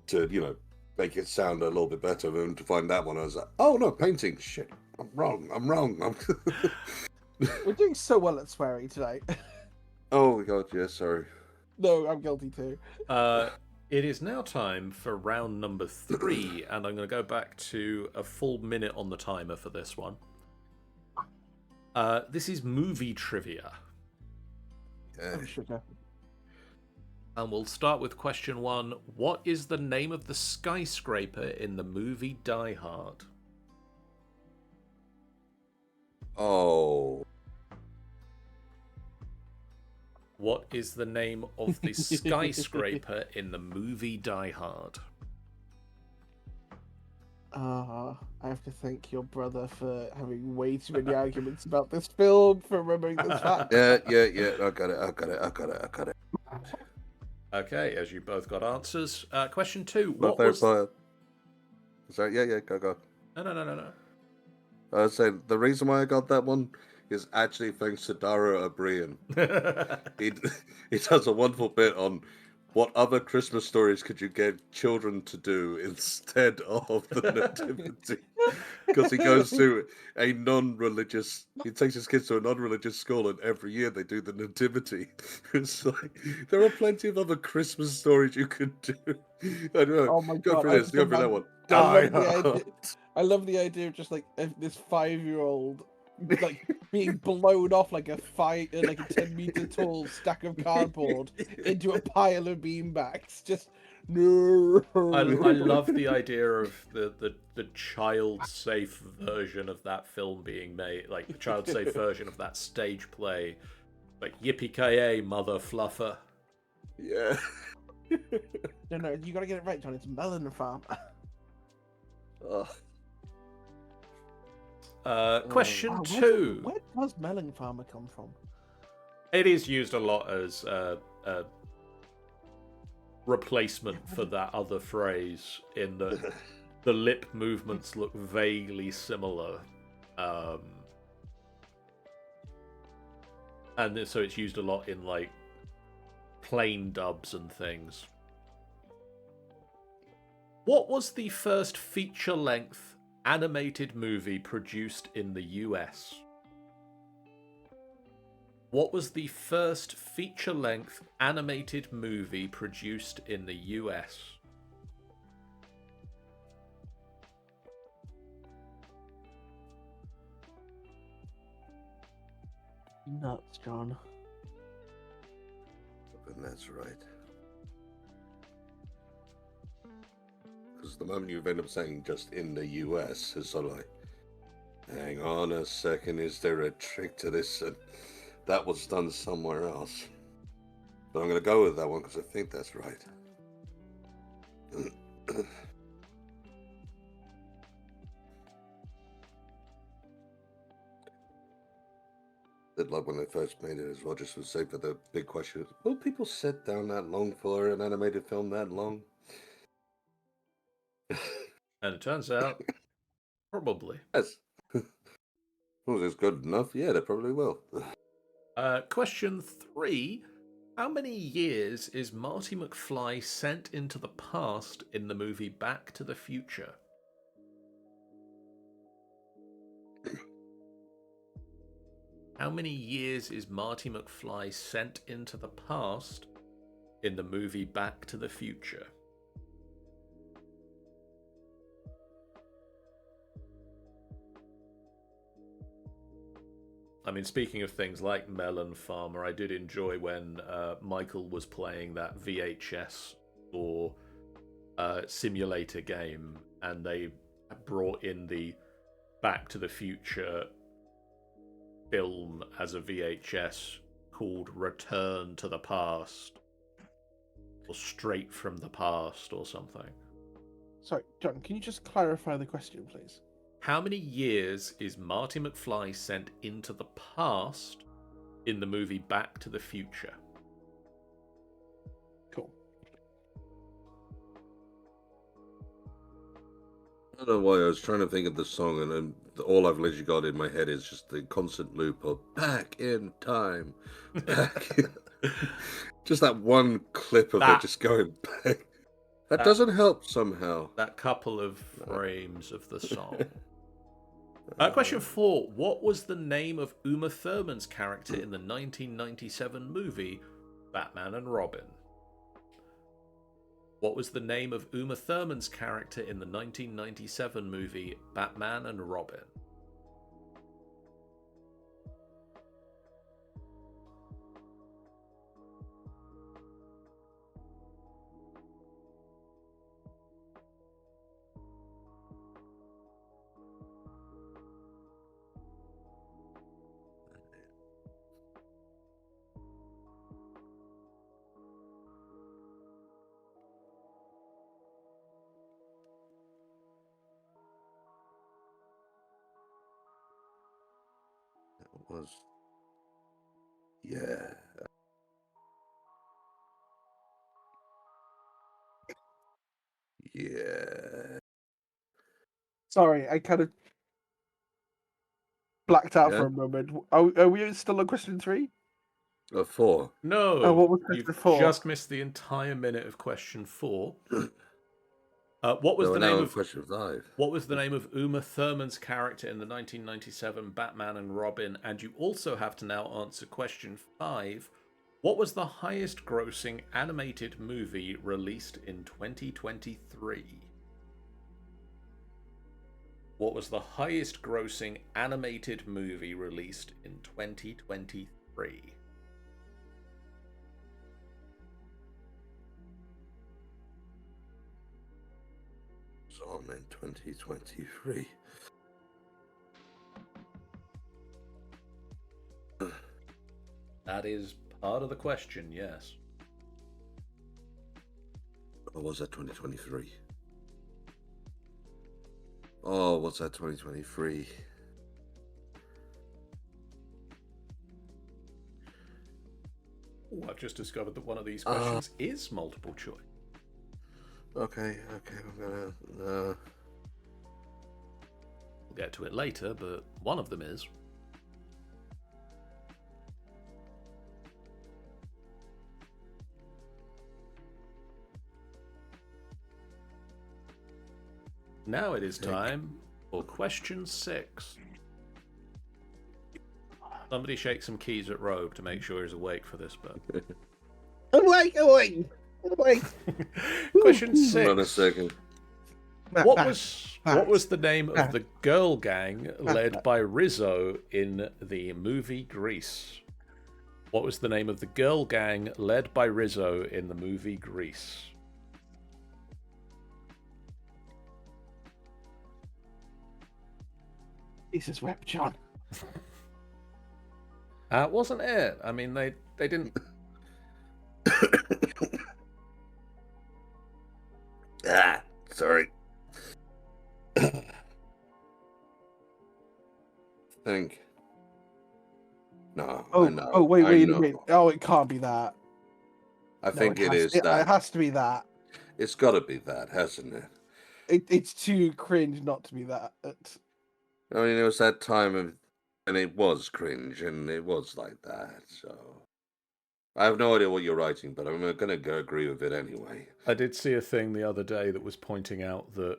to make it sound a little bit better. And to find that one, I was like, oh no, painting shit. I'm wrong. We're doing so well at swearing tonight. Oh my god, yeah, sorry. No, I'm guilty too. It is now time for round number 3, and I'm going to go back to a full minute on the timer for this one. This is movie trivia. Yeah. Oh, sugar. And we'll start with question 1. What is the name of the skyscraper in the movie Die Hard? Oh. What is the name of the skyscraper in the movie Die Hard? I have to thank your brother for having way too many arguments about this film, for remembering this fact. Yeah. I got it. Okay, as you both got answers. Question 2. My What third was... part. Sorry, yeah, go. No. I was saying the reason why I got that one is actually thanks to Dara O'Brien. He does a wonderful bit on what other Christmas stories could you get children to do instead of the nativity. Because he goes to a non-religious, he takes his kids to a non-religious school, and every year they do the nativity. It's like, there are plenty of other Christmas stories you could do. I don't know. Oh my Go god! for this. Go for that one. I love the idea of just like this 5-year-old like being blown off like a 10-meter tall stack of cardboard into a pile of beanbags. Just no. I love the idea of the child-safe version of that film being made, like the child-safe version of that stage play, like yippee-ki-yay, mother fluffer. Yeah. No, you gotta get it right, John. It's Melon Farm. Question 2. Where does Melon Farmer come from? It is used a lot as a replacement for that other phrase, in that the lip movements look vaguely similar. And so it's used a lot in like plain dubs and things. What was the first feature-length animated movie produced in the US? What was the first feature-length animated movie produced in the US? Nuts, John. And that's right. Because the moment you end up saying just in the US, it's sort of like, hang on a second, is there a trick to this? And that was done somewhere else. But I'm going to go with that one because I think that's right. Did like when they first made it as well, just to say, but the big question is, will people sit down that long for an animated film that long? And it turns out, probably. Yes. Was this good enough? Yeah, they probably will. Question 3. How many years is Marty McFly sent into the past in the movie Back to the Future? How many years is Marty McFly sent into the past in the movie Back to the Future? I mean, speaking of things like Melon Farmer, I did enjoy when Michael was playing that VHS or simulator game, and they brought in the Back to the Future film as a VHS called Return to the Past, or Straight from the Past, or something. Sorry, John, can you just clarify the question, please? How many years is Marty McFly sent into the past in the movie Back to the Future? Cool. I don't know why I was trying to think of the song, and then all I've literally got in my head is just the constant loop of "Back in Time," back. Just that one clip of it just going back. That doesn't help somehow. That couple of frames of the song. Question 4. What was the name of Uma Thurman's character in the 1997 movie Batman and Robin? What was the name of Uma Thurman's character in the 1997 movie Batman and Robin? Was yeah. Sorry, I kind of blacked out Yeah? for a moment. Are we still on question 3? 4. No, Oh, what was question you've 4? just missed the entire minute of question 4. What was No, the now name on of question 5. What was the name of Uma Thurman's character in the 1997 Batman and Robin? And you also have to now answer question 5. What was the highest grossing animated movie released in 2023? What was the highest grossing animated movie released in 2023? It's on in 2023. That is part of the question, yes. Or was that 2023? Oh, what's that 2023? Ooh, I've just discovered that one of these questions is multiple choice. Okay, I'm gonna. We'll get to it later, but one of them is. Now it is time for question 6. Somebody shake some keys at Rogue to make sure he's awake for this bit. Awake! Question Hold on a 6. second. What was the name of the girl gang led by Rizzo in the movie Grease? What was the name of the girl gang led by Rizzo in the movie Grease? Jesus wept, John. Wasn't it? I mean, they didn't. Sorry. Think. No. I know. Wait I a know. minute. Oh, it can't be that. I think it is It that. has to be that. It's got to be that, hasn't it? It's too cringe not to be that. I mean, it was that time of, and it was cringe, and it was like that. So, I have no idea what you're writing, but I'm gonna go agree with it anyway. I did see a thing the other day that was pointing out that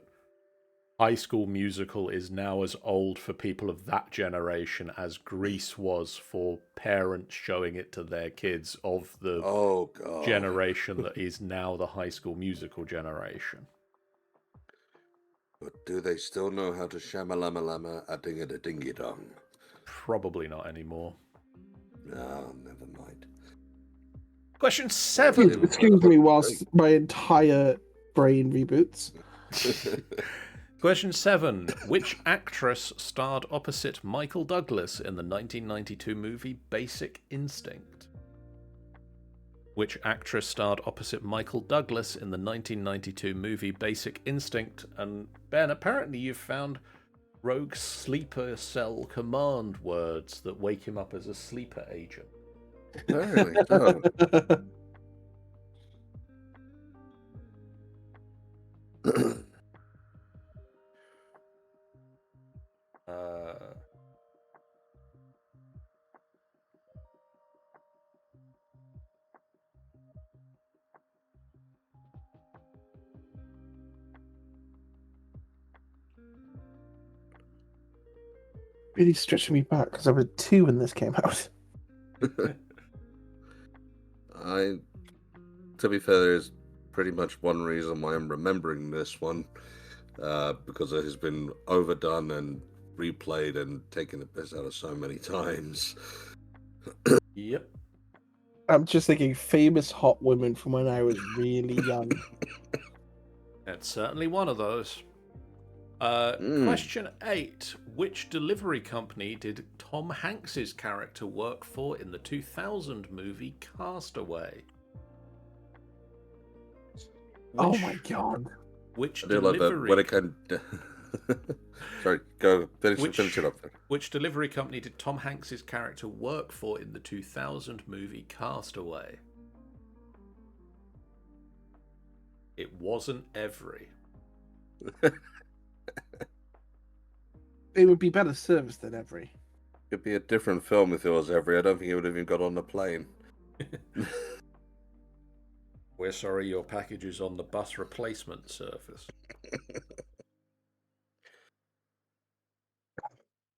High School Musical is now as old for people of that generation as Grease was for parents showing it to their kids of the generation that is now the High School Musical generation. But do they still know how to shamalama a ding a dingy dong? Probably not anymore. No, never mind. Question 7. Excuse me whilst my entire brain reboots. Question 7. Which actress starred opposite Michael Douglas in the 1992 movie Basic Instinct? Which actress starred opposite Michael Douglas in the 1992 movie Basic Instinct? And Ben, apparently you've found Rogue's sleeper cell command words that wake him up as a sleeper agent. Apparently so. Really stretching me back because I was 2 when this came out. To be fair, there's pretty much one reason why I'm remembering this one, because it has been overdone and replayed and taken the piss out of so many times. Yep. I'm just thinking famous hot women from when I was really young. It's certainly one of those. Question 8. Which delivery company did Tom Hanks's character work for in the 2000 movie Castaway? Oh my god. Which I do love that when it can. Sorry, go finish it up. Which delivery company did Tom Hanks's character work for in the 2000 movie Castaway? It wasn't Every. It would be better service than Every. It'd be a different film if it was Every. I don't think it would have even got on the plane. We're sorry your package is on the bus replacement service.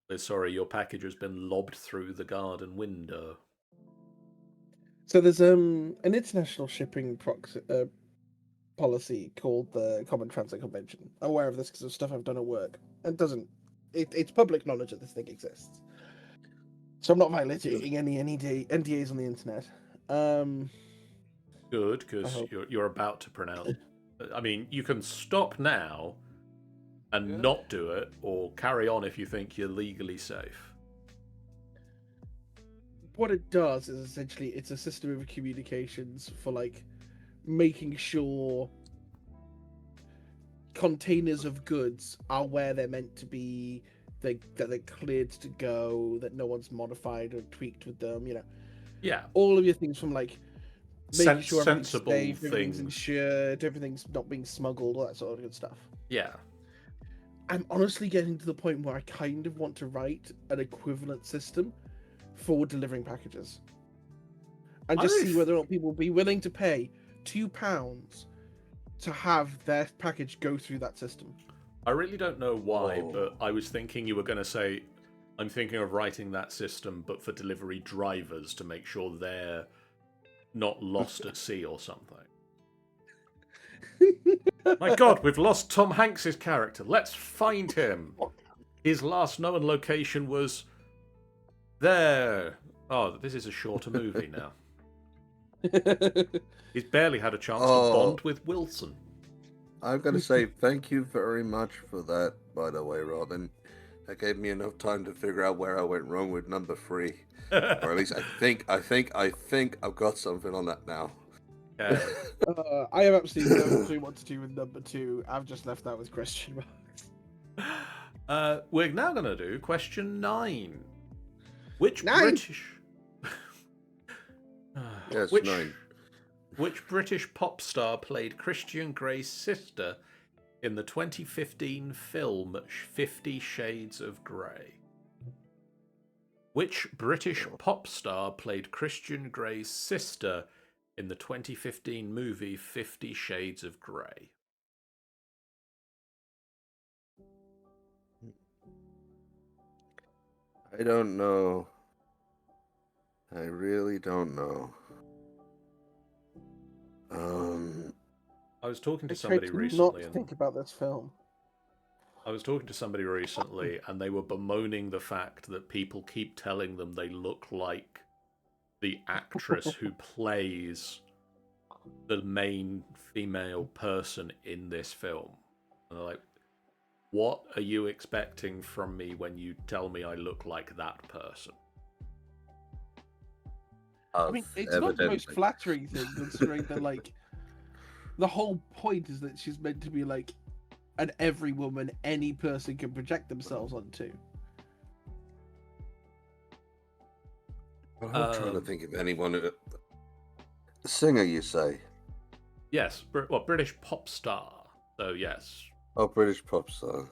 We're sorry your package has been lobbed through the garden window. So there's an international shipping policy called the Common Transit Convention. I'm aware of this because of stuff I've done at work. It's public knowledge that this thing exists. So I'm not violating any NDAs on the internet. Good, because you're about to pronounce. I mean, you can stop now and not do it, or carry on if you think you're legally safe. What it does is essentially it's a system of communications for like making sure containers of goods are where they're meant to be, that they're cleared to go, that no one's modified or tweaked with them. Yeah, all of your things from like making sure sensible safe, everything's things, insured, everything's not being smuggled, all that sort of good stuff. Yeah. I'm honestly getting to the point where I kind of want to write an equivalent system for delivering packages. And just see whether or not people will be willing to pay £2 to have their package go through that system. I really don't know why, but I was thinking you were going to say, I'm thinking of writing that system, but for delivery drivers to make sure they're not lost at sea or something. My God, we've lost Tom Hanks's character. Let's find him. His last known location was there. Oh, this is a shorter movie now. He's barely had a chance to bond with Wilson. I'm going to say thank you very much for that, by the way, Robin. That gave me enough time to figure out where I went wrong with number 3. Or at least I think I've got something on that now. I have absolutely no clue what to do with number 2. I've just left that with question marks. We're now going to do question 9. Which 9? British... Yes, 9. Which British pop star played Christian Grey's sister in the 2015 film 50 Shades of Grey? Which British pop star played Christian Grey's sister in the 2015 movie 50 Shades of Grey? I don't know. I really don't know. I was talking to somebody recently. Not think about this film. I was talking to somebody recently, and they were bemoaning the fact that people keep telling them they look like the actress who plays the main female person in this film. And they're like, what are you expecting from me when you tell me I look like that person? I mean, it's not the most flattering thing, considering that, like, the whole point is that she's meant to be, like, an every woman any person can project themselves onto. I'm trying to think of anyone. Singer, you say? Yes, British pop star. So, yes. Oh, British pop star.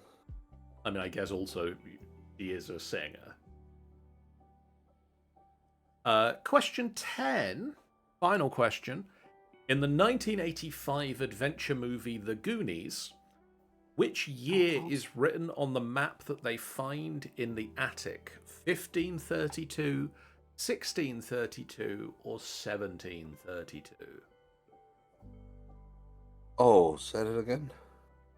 I mean, I guess also he is a singer. Question 10, final question. In the 1985 adventure movie The Goonies, Which year is written on the map that they find in the attic? 1532, 1632, or 1732? Oh, say it again.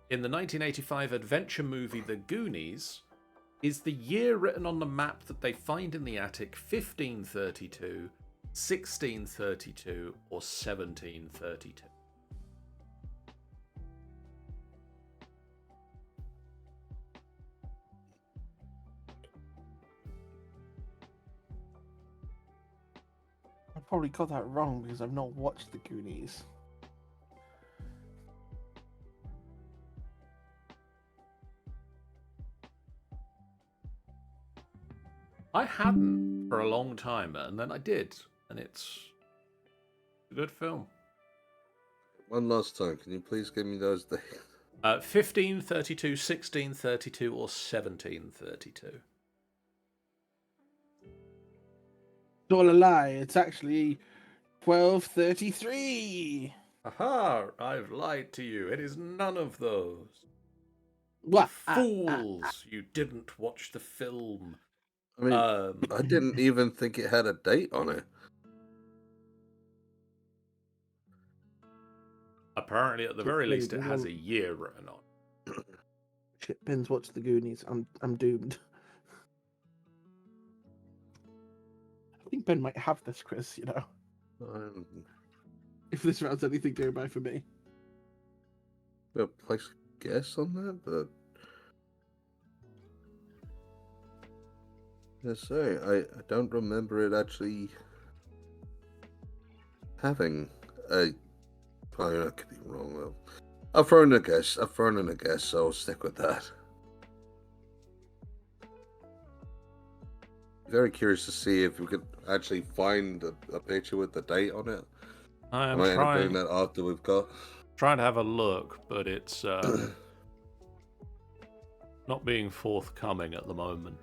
In the 1985 adventure movie The Goonies, is the year written on the map that they find in the attic 1532, 1632, or 1732? I probably got that wrong because I've not watched The Goonies. I hadn't for a long time, and then I did, and it's a good film. One last time, can you please give me those dates? 1532, 1632, or 1732? It's all a lie. It's actually 1233. Aha! I've lied to you. It is none of those. What? Fools! You didn't watch the film. I mean, I didn't even think it had a date on it. Apparently, at the very least, it has a year written on. Shit, Ben's watched The Goonies. I'm doomed. I think Ben might have this, Chris, you know. If this round's anything to go by for me. A place guess on that, but I don't remember it actually having a. I could be wrong though. I've thrown in a guess, so I'll stick with that. Very curious to see if we could actually find a picture with the date on it. I am might end up doing trying that after we've got. to have a look, but it's not being forthcoming at the moment.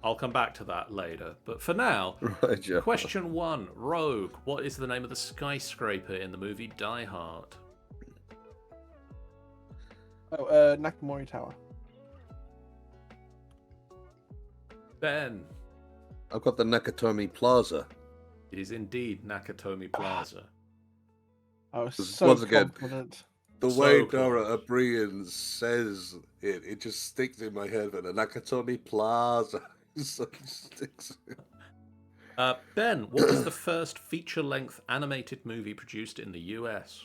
I'll come back to that later. But for now, Right, Joe. question 1. Rogue, what is the name of the skyscraper in the movie Die Hard? Oh, Nakamori Tower. Ben. I've got the Nakatomi Plaza. It is indeed Nakatomi Plaza. I was Because so once again, confident. The So way close. Dora O'Brien says it just sticks in my head. But the Nakatomi Plaza, so it sticks. Ben, what was the first feature-length animated movie produced in the US?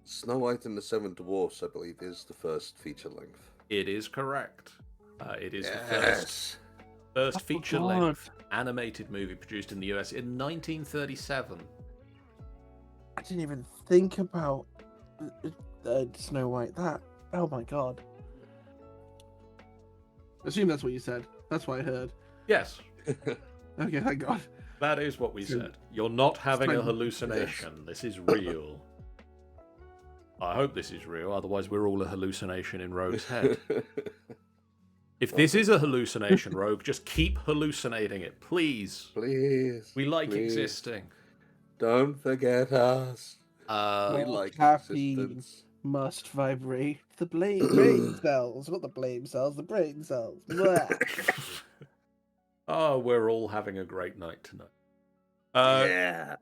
Snow White and the Seven Dwarfs, I believe, is the first feature length. It is correct. It is the Yes. first feature-length animated movie produced in the US in 1937. I didn't even think about Snow White. That. Oh my god. I assume that's what you said. That's what I heard. Yes, Okay, thank God. that is what we said. You're not having a hallucination. This is real. I hope this is real, otherwise we're all a hallucination in Rogue's head. If this is a hallucination, Rogue, just keep hallucinating it, please. Please. We like please. existing. Don't forget us. We Well, like caffeine existence. must vibrate the brain cells. Not the blame cells, the brain cells. Blah. Oh, we're all having a great night tonight. Yeah.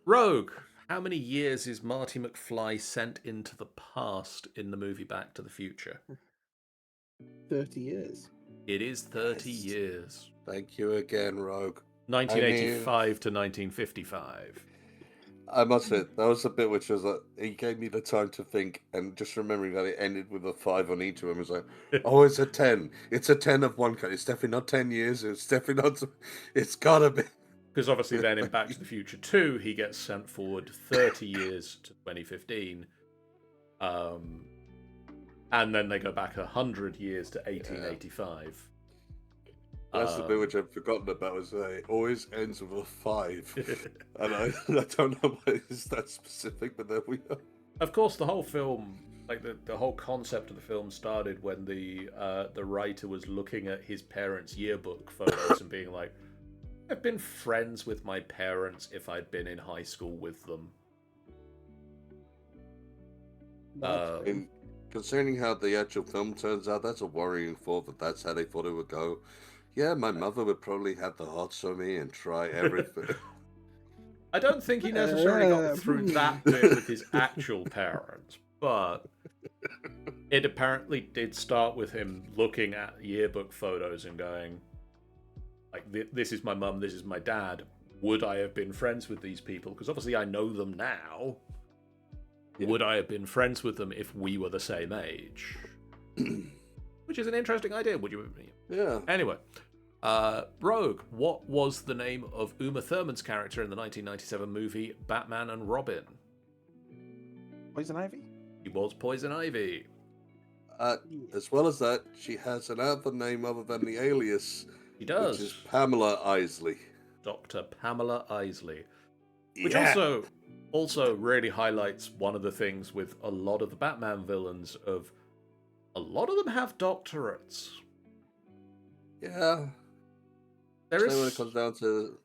Rogue, how many years is Marty McFly sent into the past in the movie Back to the Future? 30 years. It is 30 Yes. years. Thank you again, Rogue. 1985 to 1955. I must admit, that was a bit which was like, he gave me the time to think, and just remembering that it ended with a 5 on each of them was like, oh, it's a 10. It's a 10 of one kind. It's definitely not 10 years. It's definitely not. It's gotta be. Because obviously then in Back to the Future 2, he gets sent forward 30 years to 2015. And then they go back 100 years to 1885. That's the bit which I've forgotten about, is that it always ends with a 5. And I don't know why it's that specific, but there we are. Of course, the whole film, like the whole concept of the film started when the writer was looking at his parents' yearbook photos and being like, I've been friends with my parents if I'd been in high school with them. That's fair. Concerning how the actual film turns out, that's a worrying thought that that's how they thought it would go. Yeah, my mother would probably have the hots on me and try everything. I don't think he necessarily got through that bit with his actual parents, but it apparently did start with him looking at yearbook photos and going, like, this is my mum, this is my dad. Would I have been friends with these people? Because obviously I know them now. Yeah. Would I have been friends with them if we were the same age? Which is an interesting idea. Would you? Yeah. Anyway, Rogue, what was the name of Uma Thurman's character in the 1997 movie Batman and Robin? Poison Ivy? She was Poison Ivy. As well as that, she has another name other than the alias. She does. Which is Pamela Isley. Dr. Pamela Isley. Which also really highlights one of the things with a lot of the Batman villains of a lot of them have doctorates. Yeah. There is... when it comes down to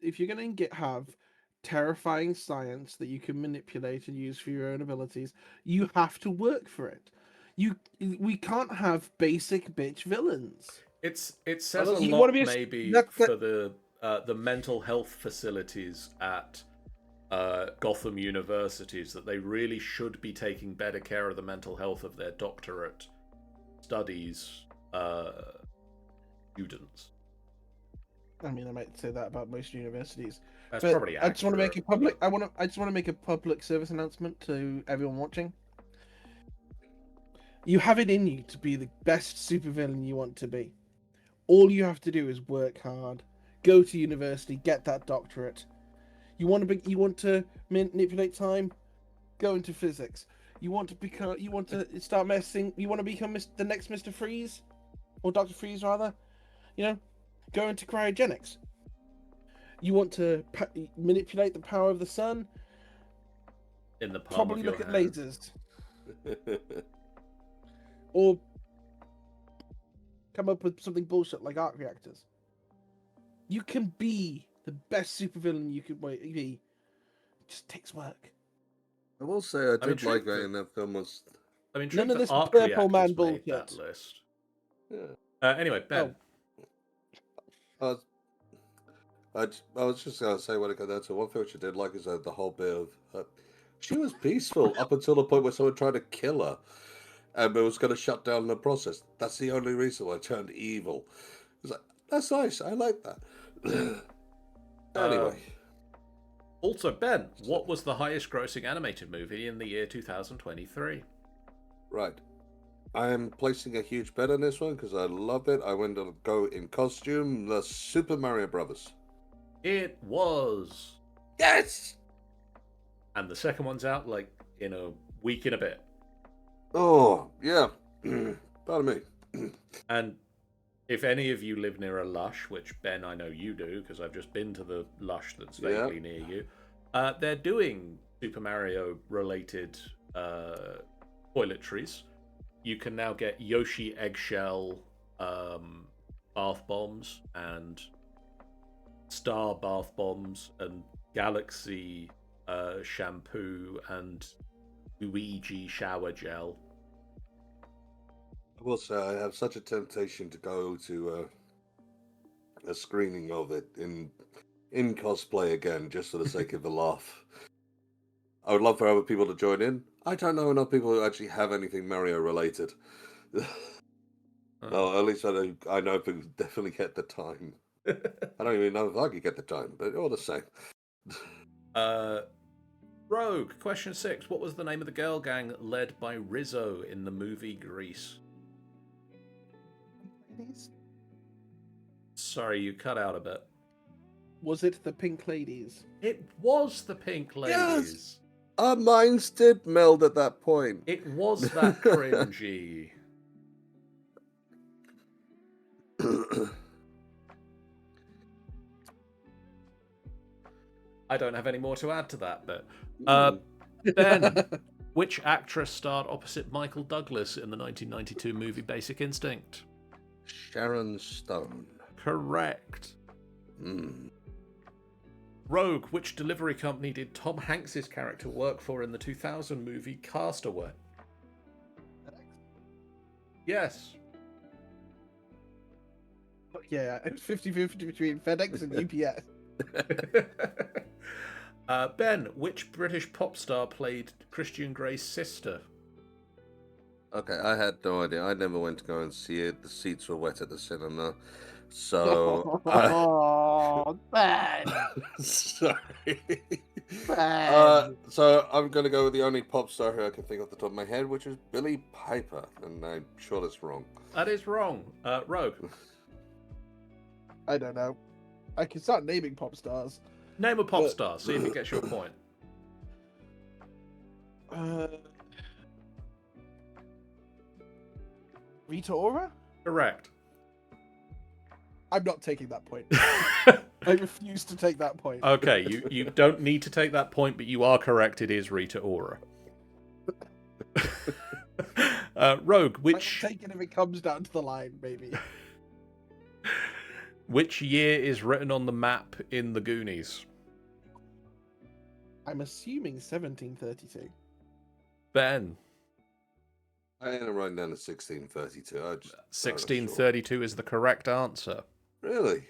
if you're gonna have terrifying science that you can manipulate and use for your own abilities, you have to work for it. We can't have basic bitch villains. It says a lot maybe for the mental health facilities at Gotham universities that they really should be taking better care of the mental health of their doctorate studies students. I mean, I might say that about most universities. That's probably accurate. I just want to make a public. I just want to make a public service announcement to everyone watching. You have it in you to be the best supervillain you want to be. All you have to do is work hard, go to university, get that doctorate. You want to manipulate time? Go into physics. You want to start messing. You want to become the next Mr. Freeze, or Dr. Freeze rather. Go into cryogenics. You want to manipulate the power of the sun? In the palm probably of your look hand. at lasers. Or come up with something bullshit like arc reactors. You can be the best supervillain you could be. It just takes work. I will say I did like that in that film was... none of this purple man bullshit. That list. Yeah. Anyway, Ben. I was just going to say when it got down to one thing which I did like is the whole bit of... she was peaceful up until the point where someone tried to kill her. And it was going to shut down the process. That's the only reason why I turned evil. It's like, that's nice. I like that. Anyway. Also, Ben, what was the highest grossing animated movie in the year 2023? Right. I am placing a huge bet on this one because I love it. I went to go in costume. The Super Mario Brothers. It was. Yes! And the second one's out like in a week and a bit. Oh, yeah. Pardon me. And if any of you live near a Lush, which, Ben, I know you do, because I've just been to the Lush that's vaguely near you, they're doing Super Mario-related toiletries. You can now get Yoshi eggshell bath bombs and Star bath bombs and Galaxy shampoo and Luigi shower gel. I will say I have such a temptation to go to a screening of it in cosplay again, just for the sake of the laugh. I would love for other people to join in. I don't know enough people who actually have anything Mario related. Well, at least I know people definitely get the time. I don't even know if I could get the time, but all the same. Rogue, question 6. What was the name of the girl gang led by Rizzo in the movie Grease? Sorry, you cut out a bit. Was it the Pink Ladies? It was the Pink Ladies. Yes! Our minds did meld at that point. It was that cringy. I don't have any more to add to that bit. Ben, which actress starred opposite Michael Douglas in the 1992 movie Basic Instinct? Sharon Stone. Correct. Rogue, which delivery company did Tom Hanks's character work for in the 2000 movie Castaway? Yes. Yeah, it was 50-50 between FedEx and UPS. Ben, which British pop star played Christian Grey's sister? Okay, I had no idea. I never went to go and see it. The seats were wet at the cinema. So, Oh, man. sorry. Man. So I'm gonna go with the only pop star who I can think off the top of my head, which is Billie Piper, and I'm sure that's wrong. That is wrong. Rogue. I don't know. I can start naming pop stars. Name a pop star. See if it gets you a point. Rita Ora? Correct. I'm not taking that point. I refuse to take that point. Okay, you don't need to take that point, but you are correct. It is Rita Ora. Rogue, which... I can take it if it comes down to the line, maybe. Which year is written on the map in The Goonies? I'm assuming 1732. Ben. I ended up writing down to 1632. 1632 is the correct answer. Really?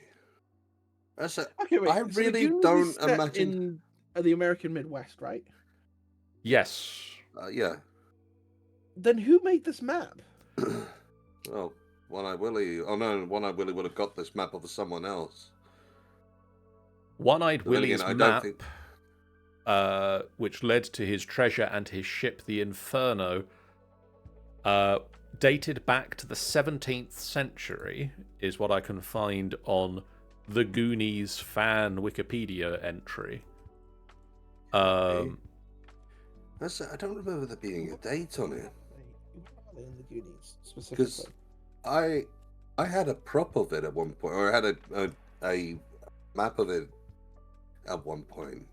That's a, Okay, wait. I so really the Goonies don't is set imagine. in the American Midwest, right? Yes. Yeah. Then who made this map? Well, One-Eyed Willie. Oh no, One-Eyed Willie would have got this map over someone else. One-Eyed But then Willie's again, I don't map, which led to his treasure and his ship, the Inferno, dated back to the 17th century, is what I can find on the Goonies fan Wikipedia entry. I don't remember there being a date on it. Who are they in the Goonies specifically? Because I had a prop of it at one point, or I had a map of it at one point.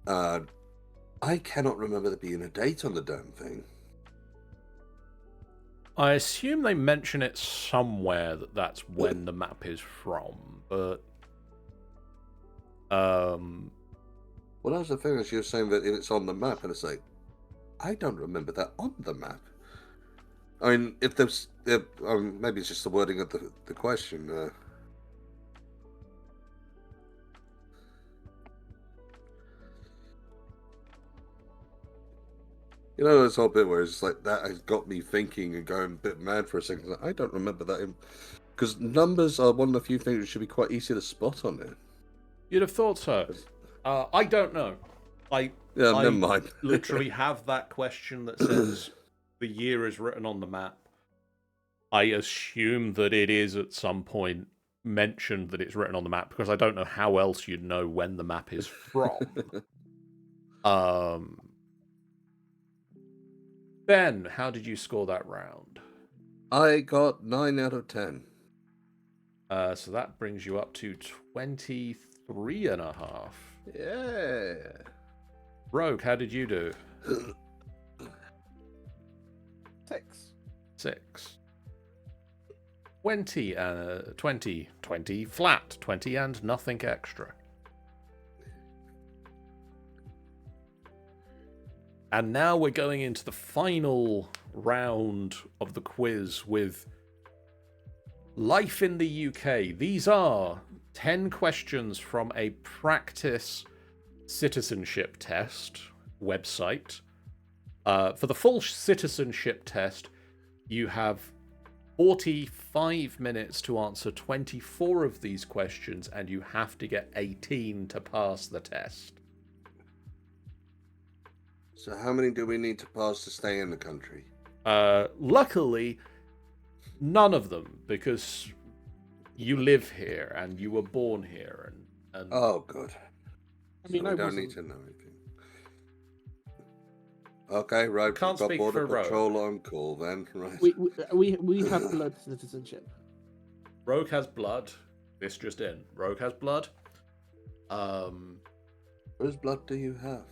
I cannot remember there being a date on the damn thing. I assume they mention it somewhere that that's when the map is from, but Well, that's the thing, is you're saying that it's on the map, and it's like, I don't remember that on the map. I mean, if there's, maybe it's just the wording of the question. You know, this whole bit where it's like, that has got me thinking and going a bit mad for a second. Like, I don't remember that. Because numbers are one of the few things that should be quite easy to spot on it. You'd have thought so. I don't know. Never mind. Literally have that question that says the year is written on the map. I assume that it is at some point mentioned that it's written on the map, because I don't know how else you'd know when the map is from. Ben, how did you score that round? I got 9 out of 10. So that brings you up to 23.5. Yeah. Rogue, how did you do? 6. 20 flat, 20 and nothing extra. And now we're going into the final round of the quiz with Life in the UK. These are 10 questions from a practice citizenship test website. For the full citizenship test, you have 45 minutes to answer 24 of these questions, and you have to get 18 to pass the test. So how many do we need to pass to stay in the country? Luckily, none of them, because you live here and you were born here. And Oh, good. I mean, so we don't need to know anything. Okay, right. Can't We've got speak Border for Rogue. Patrol on call then, right? We have blood citizenship. Rogue has blood. This just in. Rogue has blood. Whose blood do you have?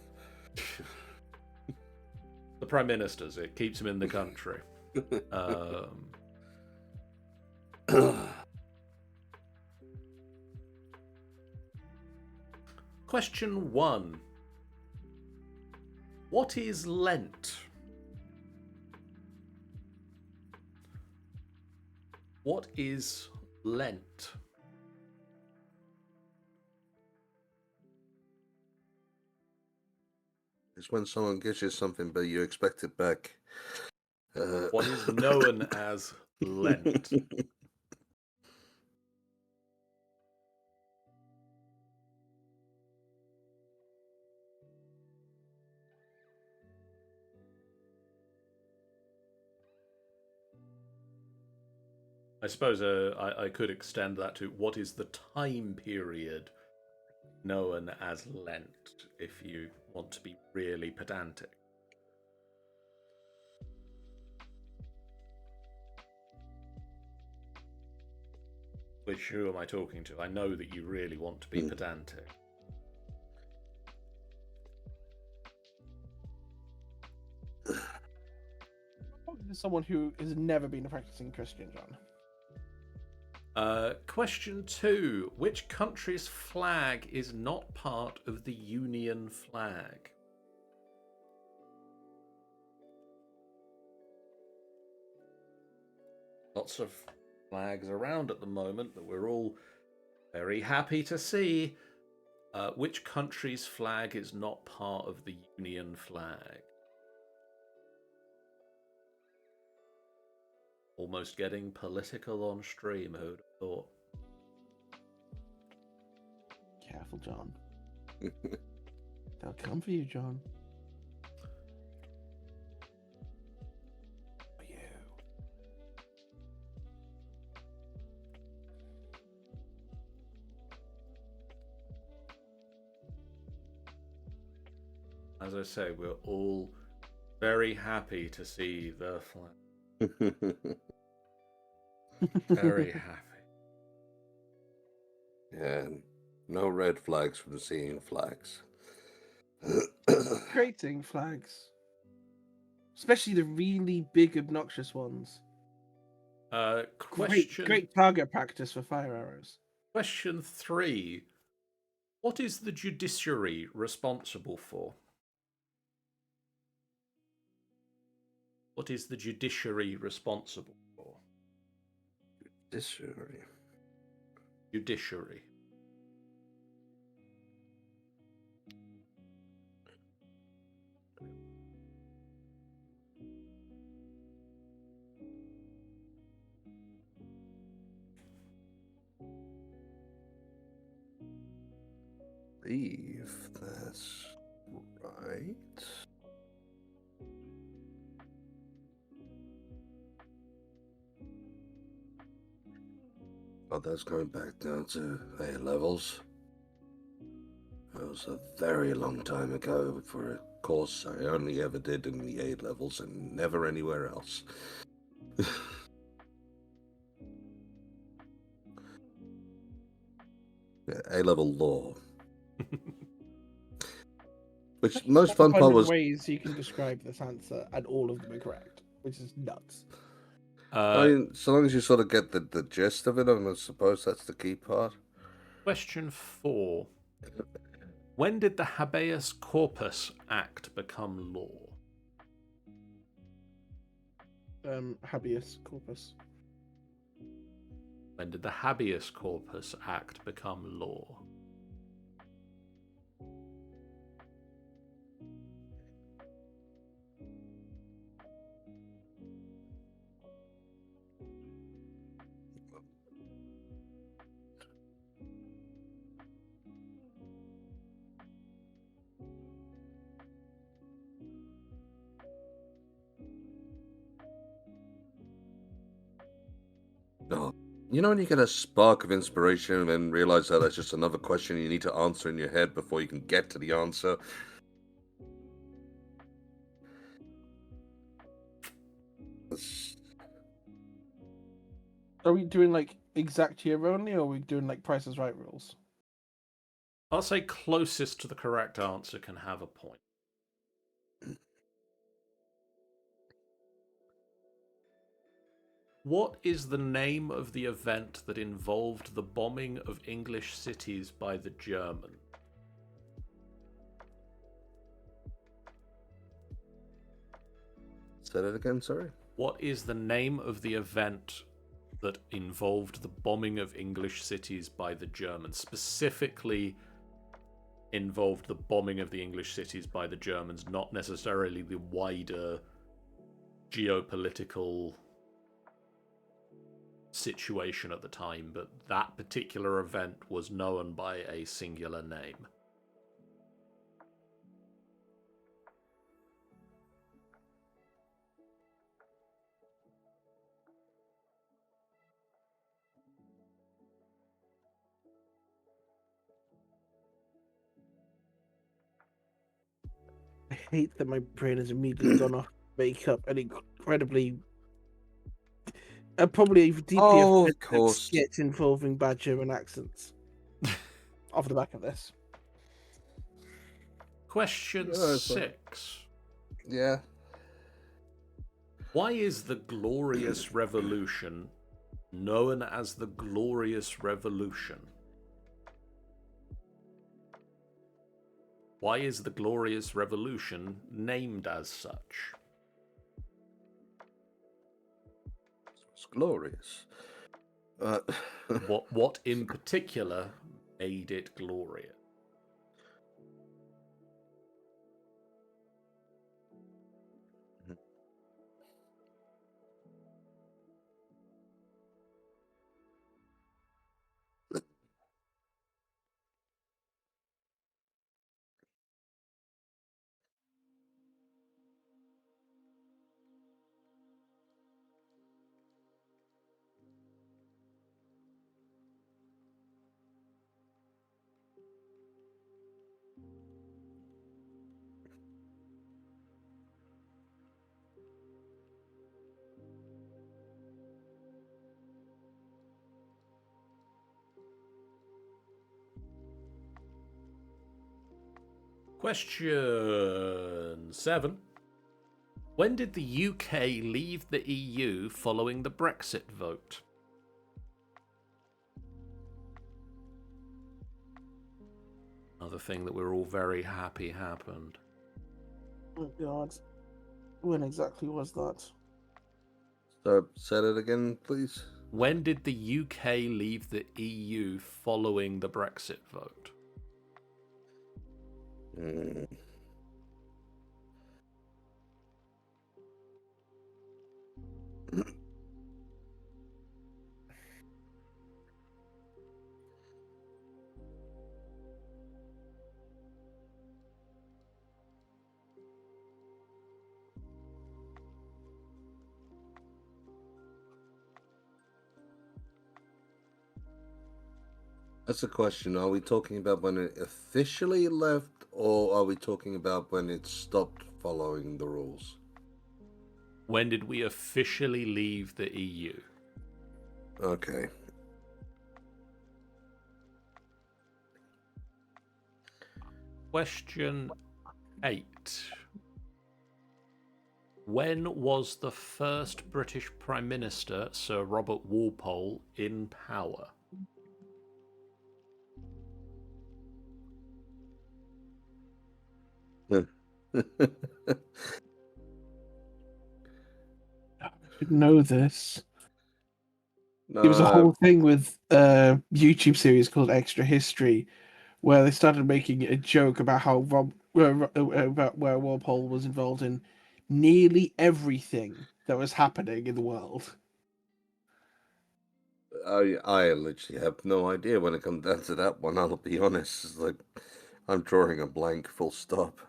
The Prime Minister's. It keeps him in the country. Question 1. What is Lent? What is Lent? It's when someone gives you something, but you expect it back. What is known as Lent? I suppose I could extend that to what is the time period known as Lent, if you want to be really pedantic. Which, who am I talking to? I know that you really want to be pedantic. Someone who has never been a practicing Christian, John. Question 2. Which country's flag is not part of the Union flag? Lots of flags around at the moment that we're all very happy to see. Which country's flag is not part of the Union flag? Almost getting political on stream, who'd have thought? Careful, John. They'll come for you, John. For you. As I say, we're all very happy to see the flag. Very happy. Yeah, no red flags from seeing flags. Creating flags. Especially the really big, obnoxious ones. Question. Great target practice for fire arrows. Question 3. What is the judiciary responsible for? What is the judiciary responsible for? Judiciary. Judiciary. Believe that's right. Oh, that's going back down to A levels. That was a very long time ago for a course I only ever did in the A levels and never anywhere else. Yeah, A-level law. Which most fun part was ways you can describe this answer, and all of them are correct, which is nuts. I mean, so long as you sort of get the gist of it, I suppose that's the key part. Question 4. When did the Habeas Corpus Act become law? Habeas corpus. When did the Habeas Corpus Act become law? Oh, you know when you get a spark of inspiration and then realize that that's just another question you need to answer in your head before you can get to the answer? Are we doing like exact year only, or are we doing like Price is Right rules? I'll say closest to the correct answer can have a point. What is the name of the event that involved the bombing of English cities by the Germans? Say that again, sorry? What is the name of the event that involved the bombing of English cities by the Germans? Specifically involved the bombing of the English cities by the Germans, not necessarily the wider geopolitical situation at the time, but that particular event was known by a singular name. I hate that my brain has immediately gone off make up an incredibly probably a deeply Oh, of offensive course. skit involving bad German accents. Off the back of this. Question Yeah, it's 6. Yeah. Why is the Glorious Revolution known as the Glorious Revolution? Why is the Glorious Revolution named as such? It's glorious. What in particular made it glorious? Question 7. When did the UK leave the EU following the Brexit vote? Another thing that we're all very happy happened. Oh God. When exactly was that? So, say that again, please. When did the UK leave the EU following the Brexit vote? That's a question. Are we talking about when it officially left, or are we talking about when it stopped following the rules? When did we officially leave the EU? Okay. Question 8. When was the first British Prime Minister, Sir Robert Walpole, in power? I should know this. No, It was a whole thing with a YouTube series called Extra History, where they started making a joke about how about where Walpole was involved in nearly everything that was happening in the world. I literally have no idea when it comes down to that one. I'll be honest. It's like I'm drawing a blank. Full stop.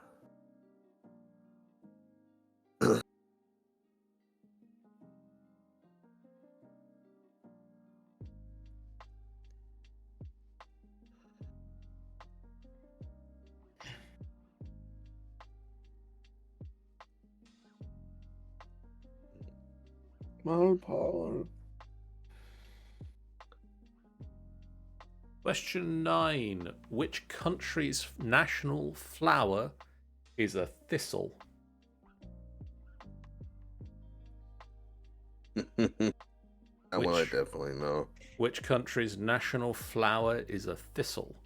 Walpole. Question 9. Which country's national flower is a thistle? That one I definitely know. Which country's national flower is a thistle?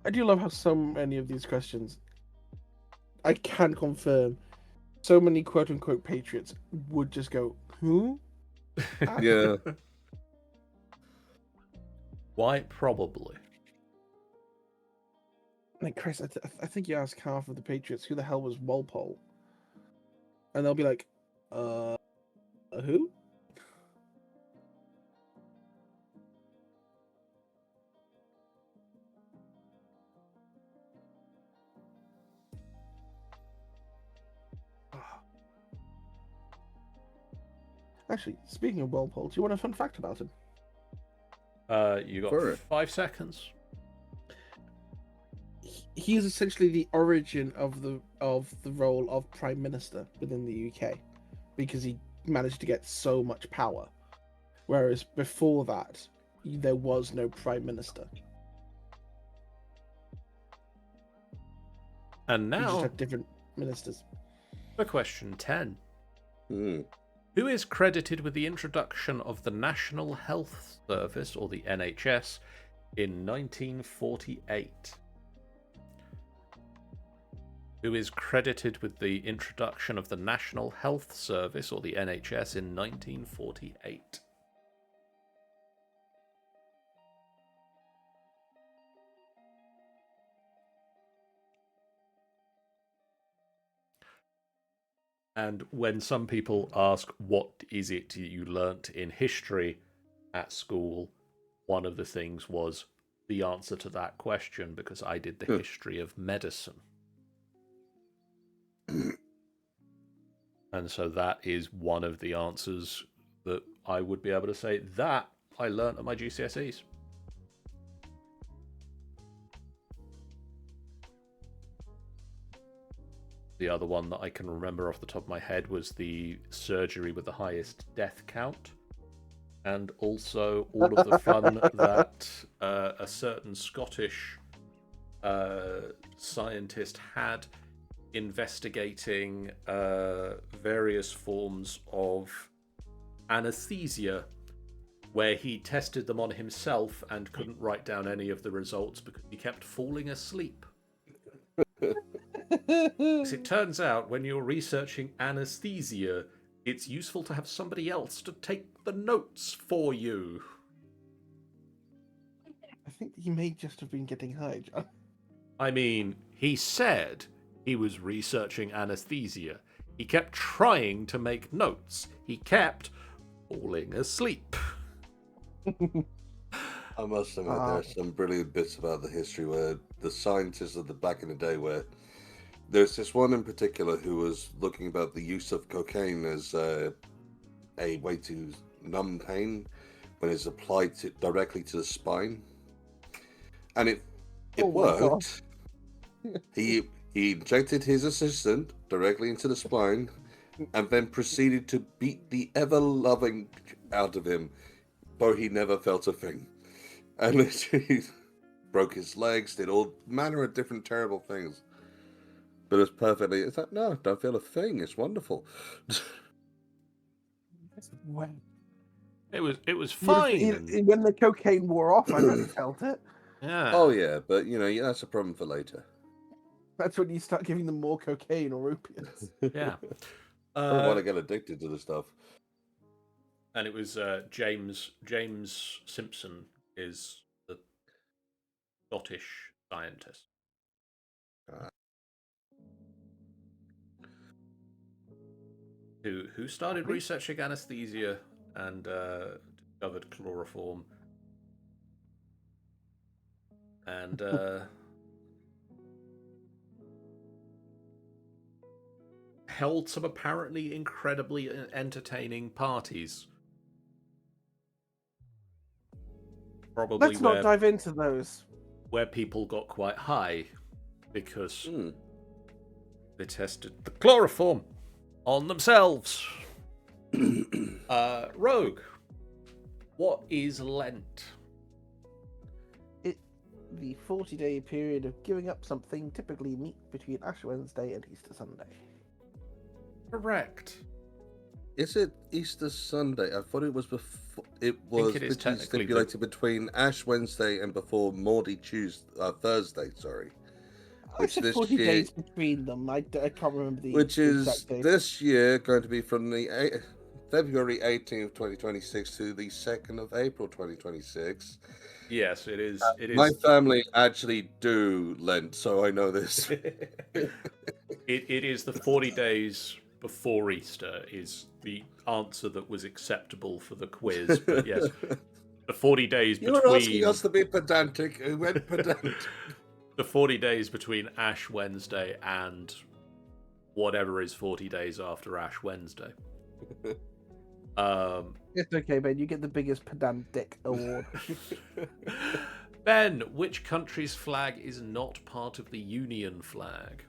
I do love how so many of these questions I can confirm, so many quote unquote patriots would just go, "Who?" Yeah. Why? Probably. Like, Chris, I think you ask half of the patriots who the hell was Walpole, and they'll be like, who?" Actually, speaking of Walpole, do you want a fun fact about him? You got For it. 5 seconds. He is essentially the origin of the role of prime minister within the UK, because he managed to get so much power, whereas before that there was no prime minister. And You just now had different ministers. for question 10. Hmm. Who is credited with the introduction of the National Health Service, or the NHS, in 1948? Who is credited with the introduction of the National Health Service, or the NHS, in 1948? And when some people ask, what is it you learnt in history at school, one of the things was the answer to that question, because I did the history of medicine. And so that is one of the answers that I would be able to say that I learnt at my GCSEs. The other one that I can remember off the top of my head was the surgery with the highest death count. And also all of the fun that a certain Scottish scientist had investigating various forms of anesthesia, where he tested them on himself and couldn't write down any of the results because he kept falling asleep. Because it turns out when you're researching anesthesia, it's useful to have somebody else to take the notes for you. I think he may just have been getting high, John. I mean, he said he was researching anesthesia. He kept trying to make notes. He kept falling asleep. I must admit, there's some brilliant bits about the history where the scientists of the back in the day, where there's this one in particular who was looking about the use of cocaine as a way to numb pain when it's applied directly to the spine, and it worked. He injected his assistant directly into the spine, and then proceeded to beat the ever-loving out of him, though he never felt a thing. And literally broke his legs, did all manner of different terrible things. But it's perfectly, it's like, no, don't feel a thing, it's wonderful. It was fine. When the cocaine wore off, I bet he felt it. Yeah. Oh yeah, but that's a problem for later. That's when you start giving them more cocaine or opiates. Yeah. I don't want to get addicted to the stuff. And it was James Simpson is the Scottish scientist. Who started researching anesthesia and discovered chloroform. And held some apparently incredibly entertaining parties. Probably Let's not dive into those. Where people got quite high because they tested the chloroform on themselves. Rogue, what is Lent? The 40-day period of giving up something, typically meet between Ash Wednesday and Easter Sunday. Correct. Is it Easter Sunday? I thought it was before. It was stipulated between Ash Wednesday and before Maundy Thursday. Sorry. I Which said this 40 year, days between them. I can't remember the which is exact date. this year going to be from the February 18th, 2026 to the 2nd of April, 2026. Yes, it is. It My is. family actually do Lent, so I know this. It is the 40 days before Easter is the answer that was acceptable for the quiz. But yes, the 40 days You were asking between us to be pedantic. Who went pedantic? the 40 days between Ash Wednesday and whatever is 40 days after Ash Wednesday. It's okay, Ben. You get the biggest pedantic award. Ben, which country's flag is not part of the Union flag?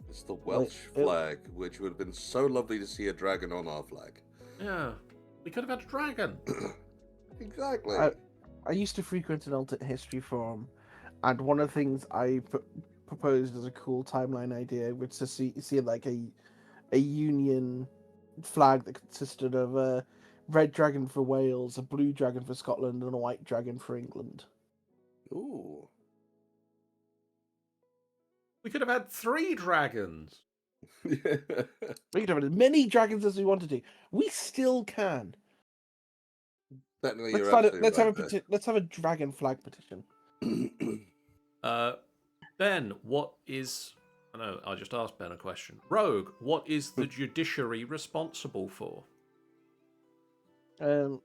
It's the Welsh flag, which would have been so lovely to see a dragon on our flag. Yeah, we could have had a dragon. Exactly. I used to frequent an alternate history forum, and one of the things I proposed as a cool timeline idea was to see like a Union flag that consisted of a red dragon for Wales, a blue dragon for Scotland, and a white dragon for England. Ooh. We could have had 3 dragons. We could have as many dragons as we wanted to. We still can. Technically, Let's have a dragon flag petition. Ben, what is... I know, I just asked Ben a question. Rogue, what is the judiciary responsible for? The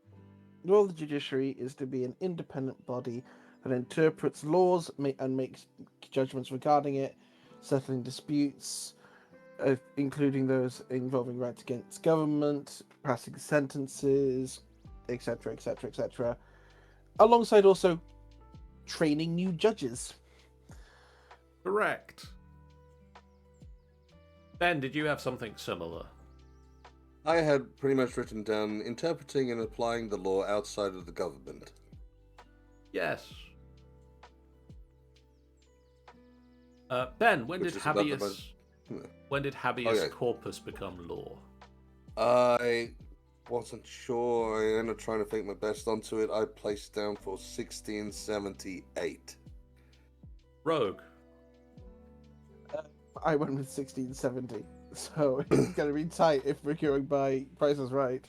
role of the judiciary is to be an independent body that interprets laws and makes judgments regarding it, settling disputes, including those involving rights against government, passing sentences, etc., etc., etc., alongside also training new judges. Correct. Ben, did you have something similar? I had pretty much written down interpreting and applying the law outside of the government. Yes. Ben, when did habeas corpus become law? I wasn't sure. I ended up trying to think my best onto it. I placed down for 1678. Rogue. I went with 1670, so it's going to be tight if we're going by Price is Right.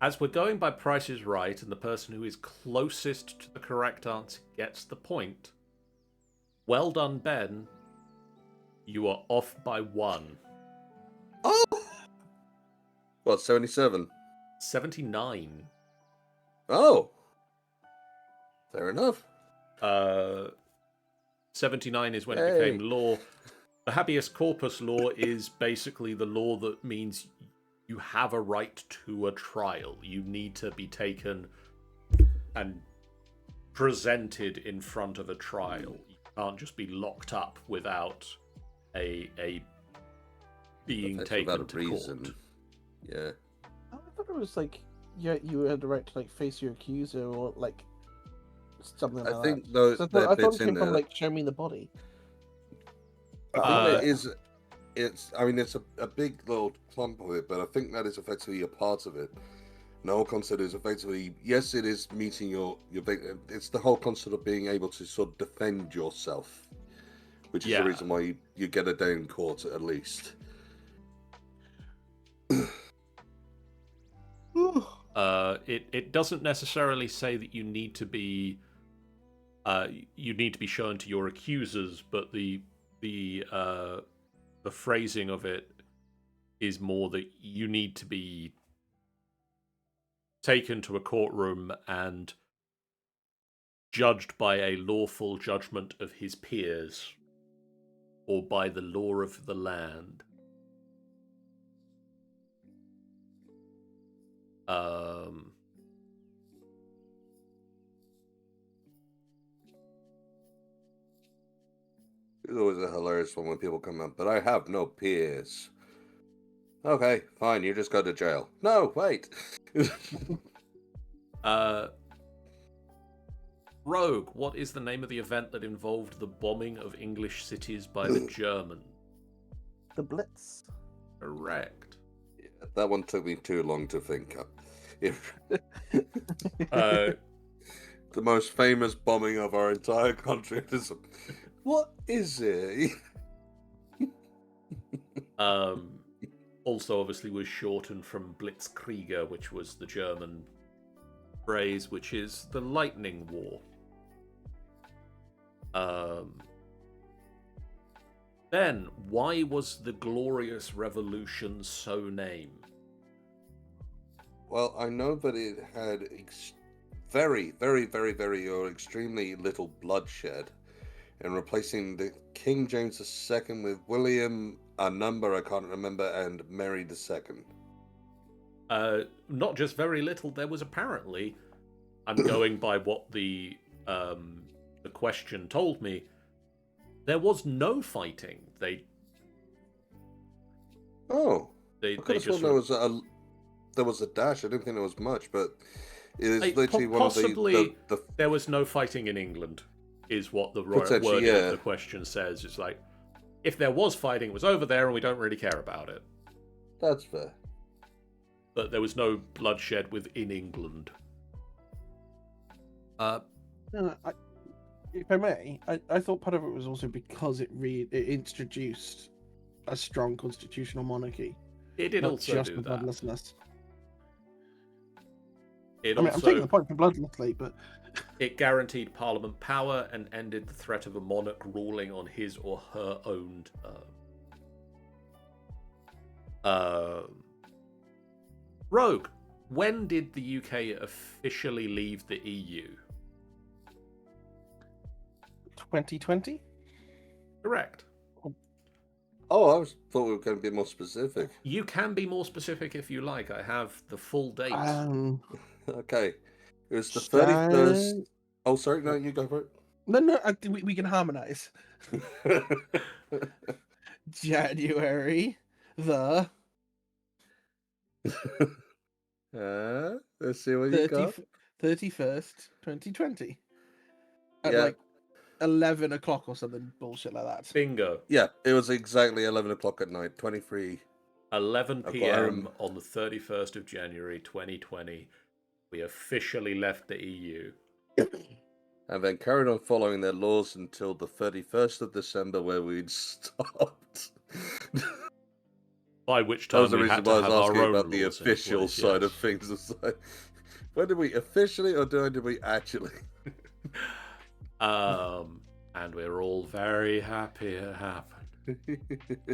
As we're going by Price is Right, and the person who is closest to the correct answer gets the point. Well done, Ben. You are off by 1. Oh! What, 77? 79. Oh! Fair enough. 79 is when it became law. The habeas corpus law is basically the law that means you have a right to a trial. You need to be taken and presented in front of a trial. You can't just be locked up without a being taken to reason. Court. Yeah. I thought it was like you had the right to like face your accuser or like something like that. I think those. I thought it came from like show me the body. I think it's a big little clump of it, but I think that is effectively a part of it. And the whole concept is effectively, yes, it is meeting your victim. It's the whole concept of being able to sort of defend yourself, which is the reason why you get a day in court at least. It doesn't necessarily say that you need to be shown to your accusers, but the phrasing of it is more that you need to be taken to a courtroom and judged by a lawful judgment of his peers or by the law of the land. It's always a hilarious one when people come up, but I have no peers. Okay, fine, you just go to jail. No, wait. Rogue, what is the name of the event that involved the bombing of English cities by the Germans? The Blitz. Correct. Yeah, that one took me too long to think up. The most famous bombing of our entire country. What is it? Also, obviously, was shortened from Blitzkrieger, which was the German phrase, which is the Lightning War. Then, why was the Glorious Revolution so named? Well, I know that it had very, very, very, very, or extremely little bloodshed, and replacing the King James II with William, a number I can't remember, and Mary II. Not just very little. There was apparently, I'm going by what the question told me, there was no fighting. They could have sworn there was a dash. I didn't think there was much, but it is literally one of the there was no fighting in England, is what the wording of the question says. It's like, if there was fighting, it was over there, and we don't really care about it. That's fair. But there was no bloodshed within England. If I may, I thought part of it was also because it introduced a strong constitutional monarchy. It did also just do the that. bloodlessness. I'm taking the point for bloodlessly, but it guaranteed Parliament power and ended the threat of a monarch ruling on his or her own term. Rogue, when did the UK officially leave the EU? 2020? Correct. Oh, thought we were going to be more specific. You can be more specific if you like. I have the full date. Okay. It was the 31st. Oh, sorry. No, you go for it. No, we can harmonize. January the... let's see what you got. 31st, 2020. At 11 o'clock or something bullshit like that. Bingo. Yeah, it was exactly 11 o'clock at night, 11 p.m. on the 31st of January 2020. We officially left the EU. And then carried on following their laws until the 31st of December, where we'd stopped. By which time we had to have our own about the laws official side of things. It's like, when did we officially or did we actually? And we're all very happy it happened.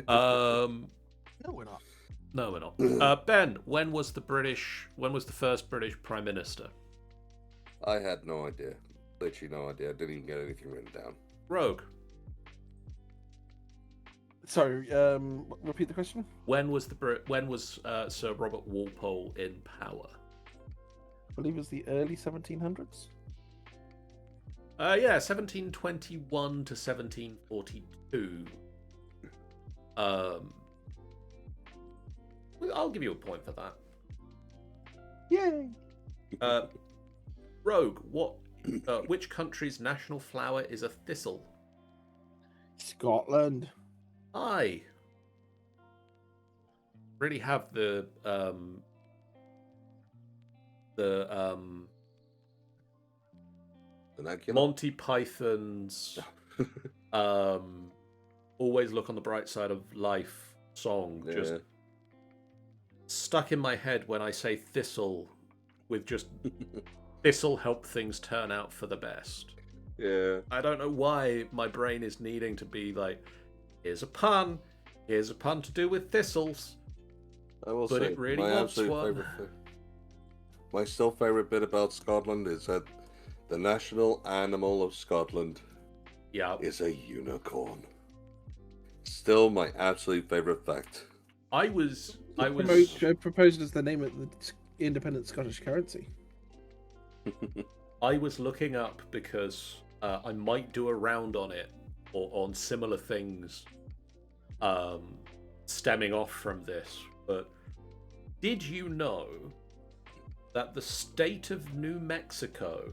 No, we're not. No, we're not. Ben, when was the first British Prime Minister? I had no idea. Literally no idea. I didn't even get anything written down. Rogue. Sorry, repeat the question. When was Sir Robert Walpole in power? I believe it was the early 1700s. 1721 to 1742. I'll give you a point for that. Yay! Rogue, which country's national flower is a thistle? Scotland. Aye. Really have the Monty Python's always look on the bright side of life song just stuck in my head when I say thistle, with just this'll help things turn out for the best. Yeah. I don't know why my brain is needing to be like, here's a pun to do with thistles. I will but say, it really my wants one. My still favourite bit about Scotland is that the national animal of Scotland is a unicorn. Still my absolute favourite fact. I was proposed as the name of the independent Scottish currency. I was looking up because I might do a round on it or on similar things stemming off from this. But did you know that the state of New Mexico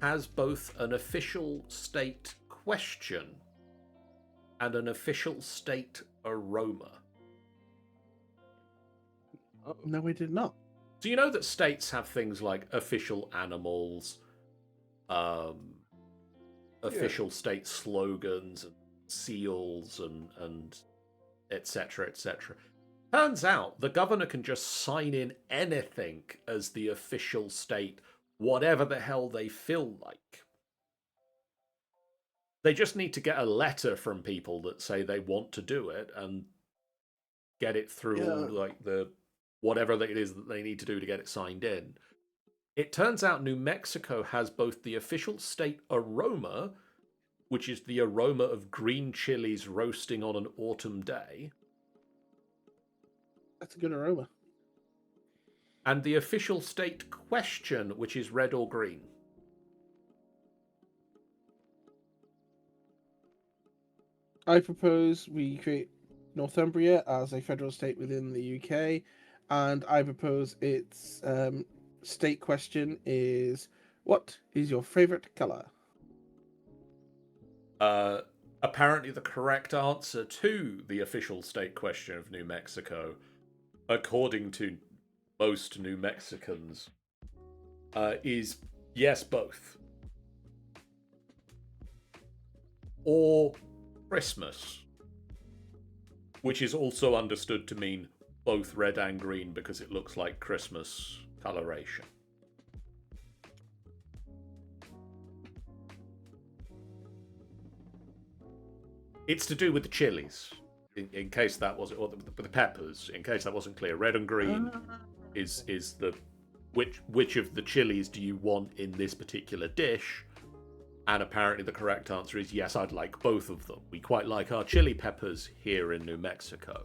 has both an official state question and an official state aroma? No, we did not. Do you know that states have things like official animals, official state slogans and seals and etc. etc. Turns out the governor can just sign in anything as the official state, whatever the hell they feel like. They just need to get a letter from people that say they want to do it and get it through all like the whatever it is that they need to do to get it signed in. It turns out New Mexico has both the official state aroma, which is the aroma of green chilies roasting on an autumn day. That's a good aroma. And the official state question, which is red or green. I propose we create Northumbria as a federal state within the UK, and I propose its state question is, what is your favourite colour? Apparently the correct answer to the official state question of New Mexico, according to most New Mexicans, is yes, both. Or Christmas, which is also understood to mean both red and green because it looks like Christmas coloration. It's to do with the chilies, in case that wasn't, or the peppers, in case that wasn't clear. Red and green is the which of the chilies do you want in this particular dish? And apparently the correct answer is yes, I'd like both of them. We quite like our chili peppers here in New Mexico.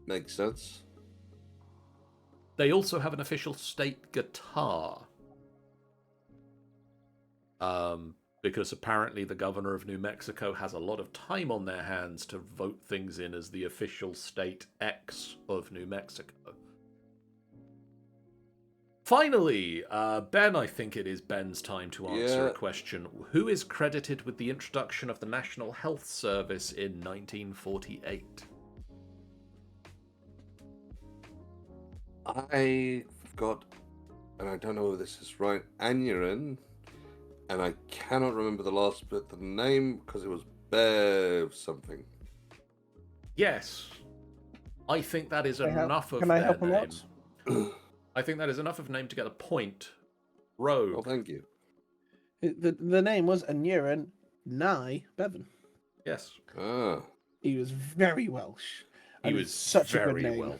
Makes sense. They also have an official state guitar. Because apparently the governor of New Mexico has a lot of time on their hands to vote things in as the official state X of New Mexico. Finally, Ben, I think it is Ben's time to answer a question. Who is credited with the introduction of the National Health Service in 1948? I've got, and I don't know if this is right, Anurin, and I cannot remember the last bit, the name, because it was Bev something. Yes. I think that is enough of Can I their help him name. out? I think that is enough of a name to get a point. Rogue. Well, thank you. The name was Anurin Nye Bevan. Yes. Ah. He was very Welsh. He was such a good very name. Welsh.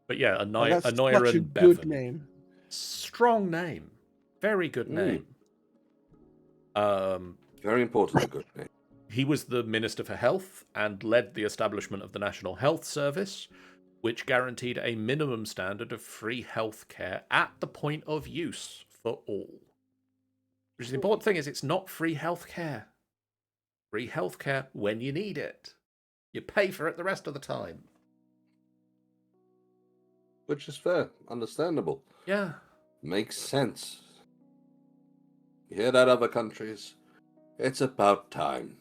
But yeah, That's such a Anoiran good Bevan. name. Strong name. Very good name. Very important, a good name. He was the Minister for Health and led the establishment of the National Health Service, which guaranteed a minimum standard of free health care at the point of use for all. Which is the important thing is it's not free health care. Free health care when you need it. You pay for it the rest of the time. Which is fair, understandable. Yeah. Makes sense. You hear that, other countries? It's about time.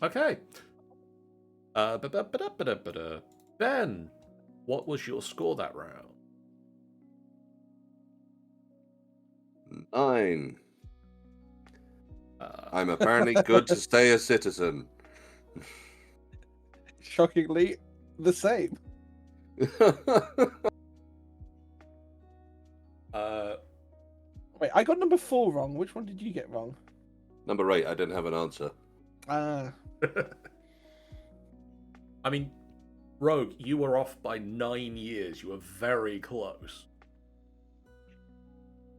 Okay. Ben, what was your score that round? 9. I'm apparently good to stay a citizen. Shockingly, the same. Wait, I got number 4 wrong. Which one did you get wrong? Number 8, I didn't have an answer. Ah. I mean, Rogue, you were off by 9 years. You were very close.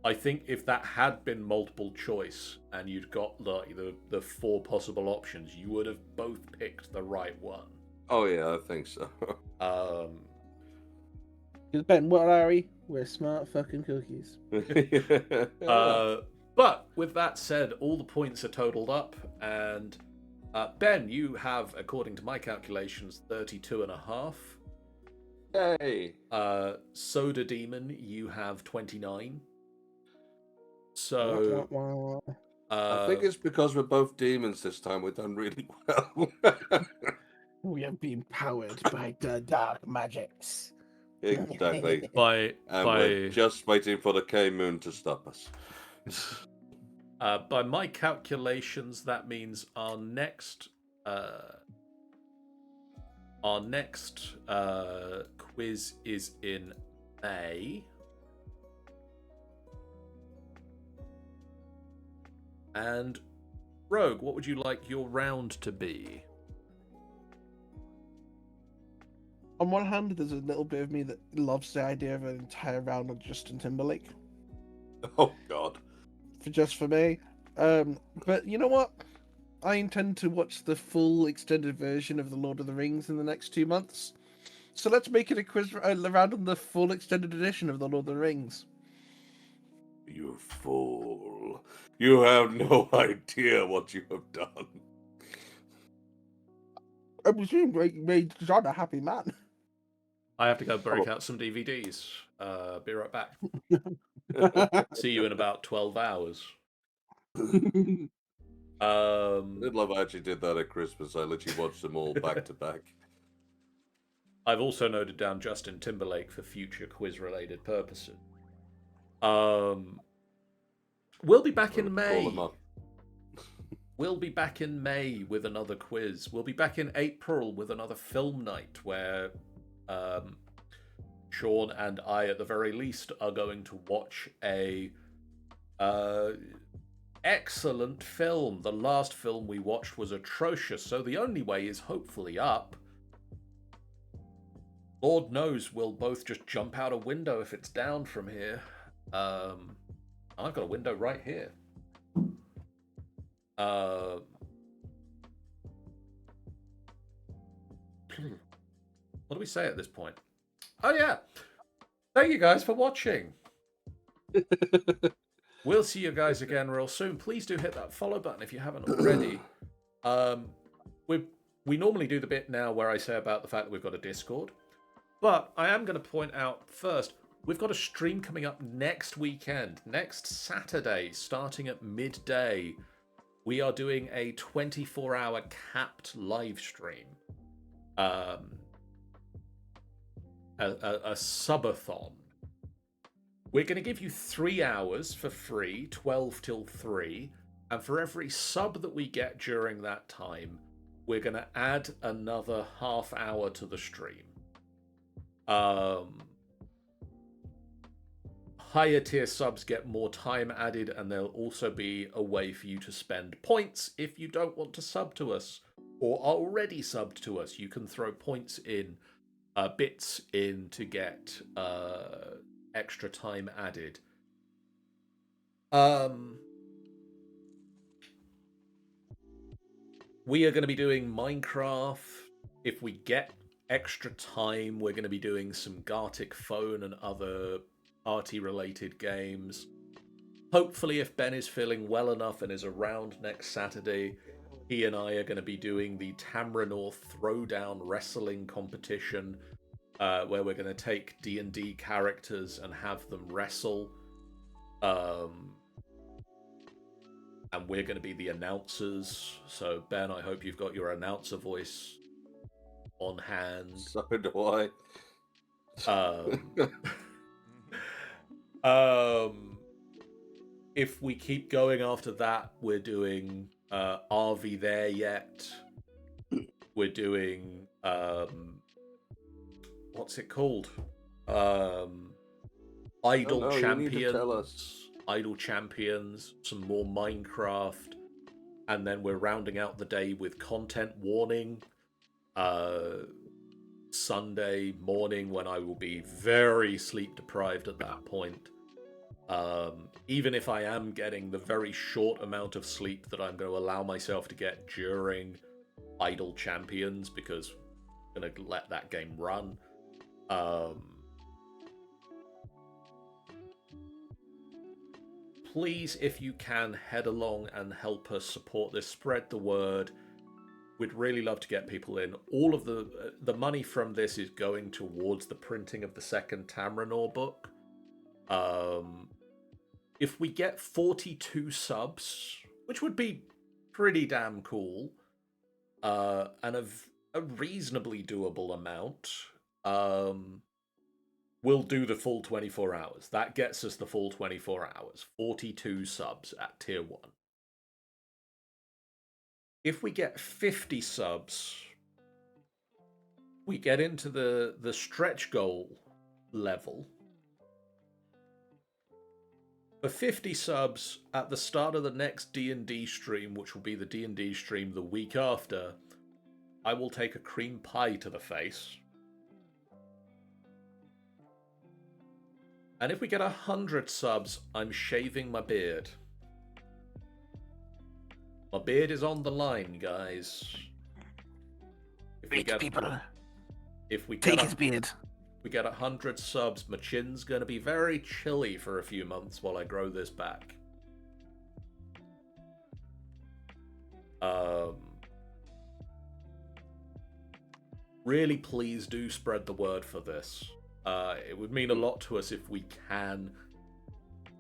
I think if that had been multiple choice and you'd got the 4 possible options, you would have both picked the right one. Oh yeah, I think so. Because Ben, what are we? We're smart fucking cookies. But with that said, all the points are totaled up, and Ben, you have, according to my calculations, 32.5. Yay! Soda Demon, you have 29. So I think it's because we're both demons this time. We've done really well. We have been powered by the dark magics. Exactly. By And we're just waiting for the K-Moon to stop us. by my calculations, that means our next quiz is in May. And Rogue, what would you like your round to be? On one hand, there's a little bit of me that loves the idea of an entire round on Justin Timberlake, Oh God. for me. But you know what? I intend to watch the full extended version of The Lord of the Rings in the next 2 months. So let's make it a quiz round on the full extended edition of The Lord of the Rings. You fool. You have no idea what you have done. I presume made John a happy man. I have to go break out some DVDs. Be right back. See you in about 12 hours. I did love I actually did that at Christmas. I literally watched them all back to back. I've also noted down Justin Timberlake for future quiz-related purposes. We'll be back in May. We'll be back in May with another quiz. We'll be back in April with another film night where Sean and I, at the very least, are going to watch a excellent film. The last film we watched was atrocious, so the only way is hopefully up. Lord knows we'll both just jump out a window if it's down from here. I've got a window right here. What do we say at this point? Oh yeah. Thank you guys for watching. We'll see you guys again real soon. Please do hit that follow button if you haven't already. We normally do the bit now where I say about the fact that we've got a Discord. But I am going to point out first, we've got a stream coming up next weekend, next Saturday, starting at midday. We are doing a 24-hour capped live stream. A subathon. We're going to give you 3 hours for free, 12 till 3. And for every sub that we get during that time, we're going to add another half hour to the stream. Higher tier subs get more time added, and there'll also be a way for you to spend points if you don't want to sub to us or are already subbed to us. You can throw points in, bits in to get extra time added. We are going to be doing Minecraft. If we get extra time, we're going to be doing some Gartic Phone and other party-related games. Hopefully, if Ben is feeling well enough and is around next Saturday, he and I are going to be doing the Tamranor Throwdown Wrestling competition, where we're going to take D&D characters and have them wrestle. And we're going to be the announcers. So, Ben, I hope you've got your announcer voice on hand. So do I. If we keep going after that, we're doing Are We There Yet? We're doing what's it called? Idle Champions. Idle Champions, some more Minecraft, and then we're rounding out the day with content warning. Sunday morning, when I will be very sleep deprived at that point. Even if I am getting the very short amount of sleep that I'm going to allow myself to get during Idle Champions, because I'm going to let that game run. Please, if you can, head along and help us support this. Spread the word. We'd really love to get people in. All of the money from this is going towards the printing of the second Tamranor book. If we get 42 subs, which would be pretty damn cool, and a reasonably doable amount, we'll do the full 24 hours. That gets us the full 24 hours. 42 subs at tier 1. If we get 50 subs, we get into the stretch goal level. For 50 subs, at the start of the next D&D stream, which will be the D&D stream the week after, I will take a cream pie to the face. And if we get 100 subs, I'm shaving my beard. My beard is on the line, guys. If we get his beard. We get 100 subs, my chin's gonna be very chilly for a few months while I grow this back. Really, please do spread the word for this. It would mean a lot to us if we can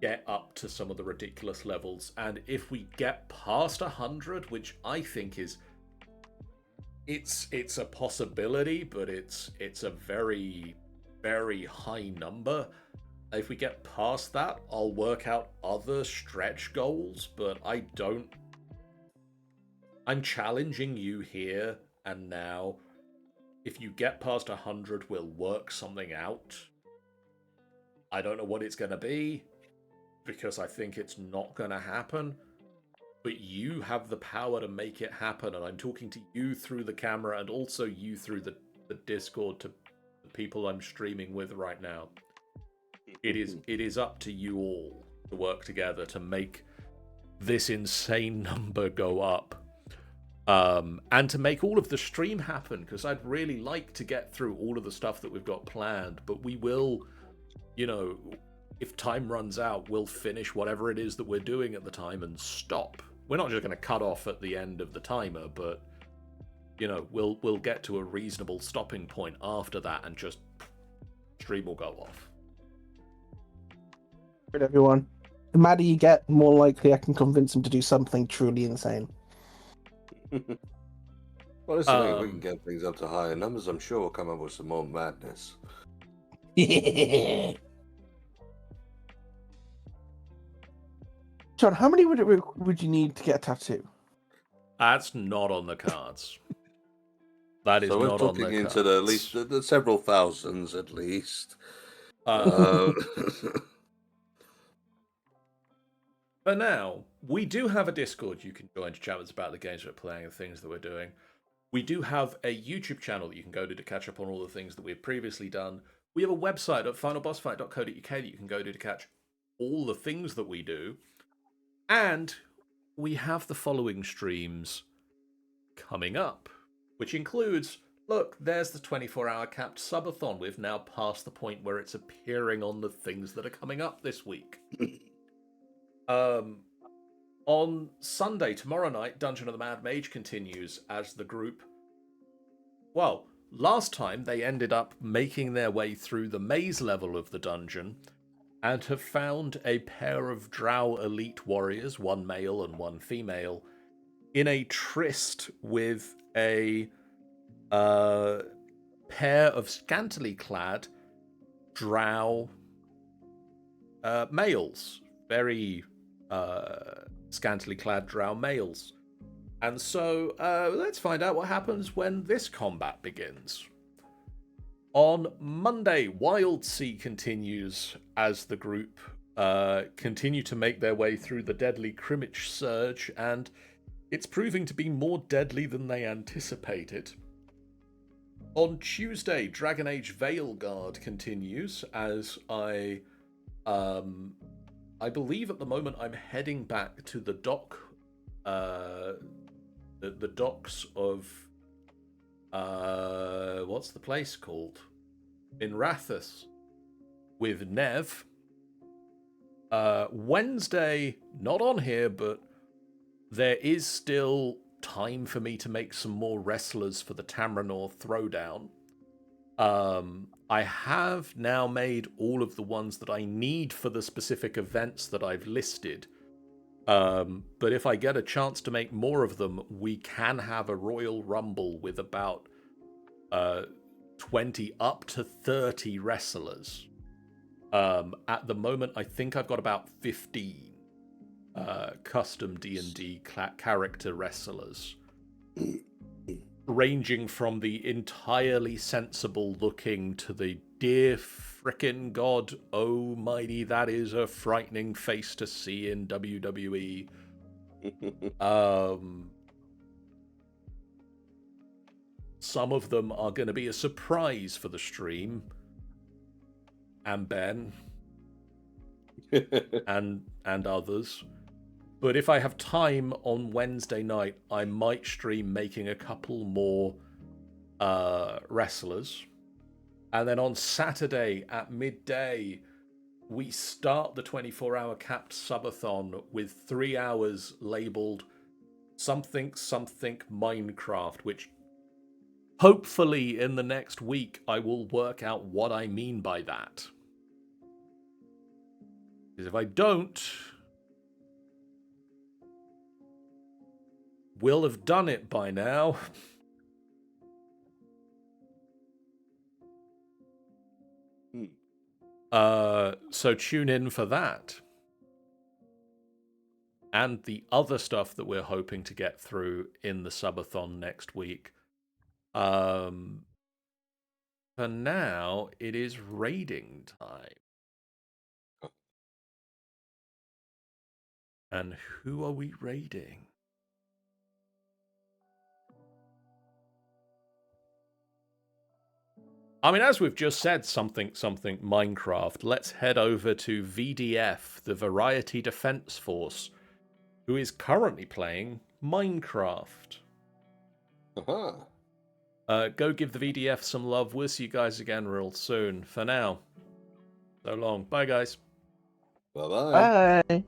get up to some of the ridiculous levels, and if we get past 100, which I think is it's a possibility, but it's a very, very high number. If we get past that, I'll work out other stretch goals, but I'm challenging you here and now. If you get past 100, we'll work something out. I don't know what it's going to be, because I think it's not going to happen. But you have the power to make it happen, and I'm talking to you through the camera and also you through the Discord to the people I'm streaming with right now. It is up to you all to work together to make this insane number go up. And to make all of the stream happen, because I'd really like to get through all of the stuff that we've got planned, but we will, if time runs out, we'll finish whatever it is that we're doing at the time and stop. We're not just going to cut off at the end of the timer, but, we'll get to a reasonable stopping point after that and just stream will go off. Good, everyone. The madder you get, the more likely I can convince him to do something truly insane. Well, listen, if we can get things up to higher numbers, I'm sure we'll come up with some more madness. John, how many would you need to get a tattoo? That's not on the cards. That is so not on the cards. So we're talking into at least the several thousands, at least. For now, we do have a Discord you can join to chat with us about the games we're playing and things that we're doing. We do have a YouTube channel that you can go to catch up on all the things that we've previously done. We have a website at finalbossfight.co.uk that you can go to catch all the things that we do. And we have the following streams coming up, which includes, look, there's the 24-hour capped subathon. We've now passed the point where it's appearing on the things that are coming up this week. On Sunday, tomorrow night, Dungeon of the Mad Mage continues as the group. Well, last time they ended up making their way through the maze level of the dungeon and have found a pair of Drow elite warriors, one male and one female, in a tryst with a pair of scantily clad Drow males. Very scantily clad Drow males. And so let's find out what happens when this combat begins. On Monday, Wild Sea continues as the group continue to make their way through the deadly Crimmage Surge, and it's proving to be more deadly than they anticipated. On Tuesday, Dragon Age Veilguard continues as I believe at the moment I'm heading back to the dock, the docks of, what's the place called? In Rathus, with Nev. Wednesday, not on here, but there is still time for me to make some more wrestlers for the Tamranor Throwdown. I have now made all of the ones that I need for the specific events that I've listed. But if I get a chance to make more of them, we can have a Royal Rumble with about 20 up to 30 wrestlers. At the moment, I think I've got about 15 custom D&D character wrestlers, ranging from the entirely sensible looking to the dear frickin' god almighty, that is a frightening face to see in WWE. Some of them are going to be a surprise for the stream and Ben and others. But if I have time on Wednesday night, I might stream making a couple more wrestlers. And then on Saturday at midday, we start the 24-hour capped subathon with 3 hours labeled something Minecraft, which hopefully in the next week I will work out what I mean by that. Because if I don't, we'll have done it by now. So tune in for that. And the other stuff that we're hoping to get through in the subathon next week. For now, it is raiding time. And who are we raiding? I mean, as we've just said, something Minecraft, let's head over to VDF, the Variety Defense Force, who is currently playing Minecraft. Go give the VDF some love. We'll see you guys again real soon. For now, so long. Bye, guys. Bye-bye. Bye.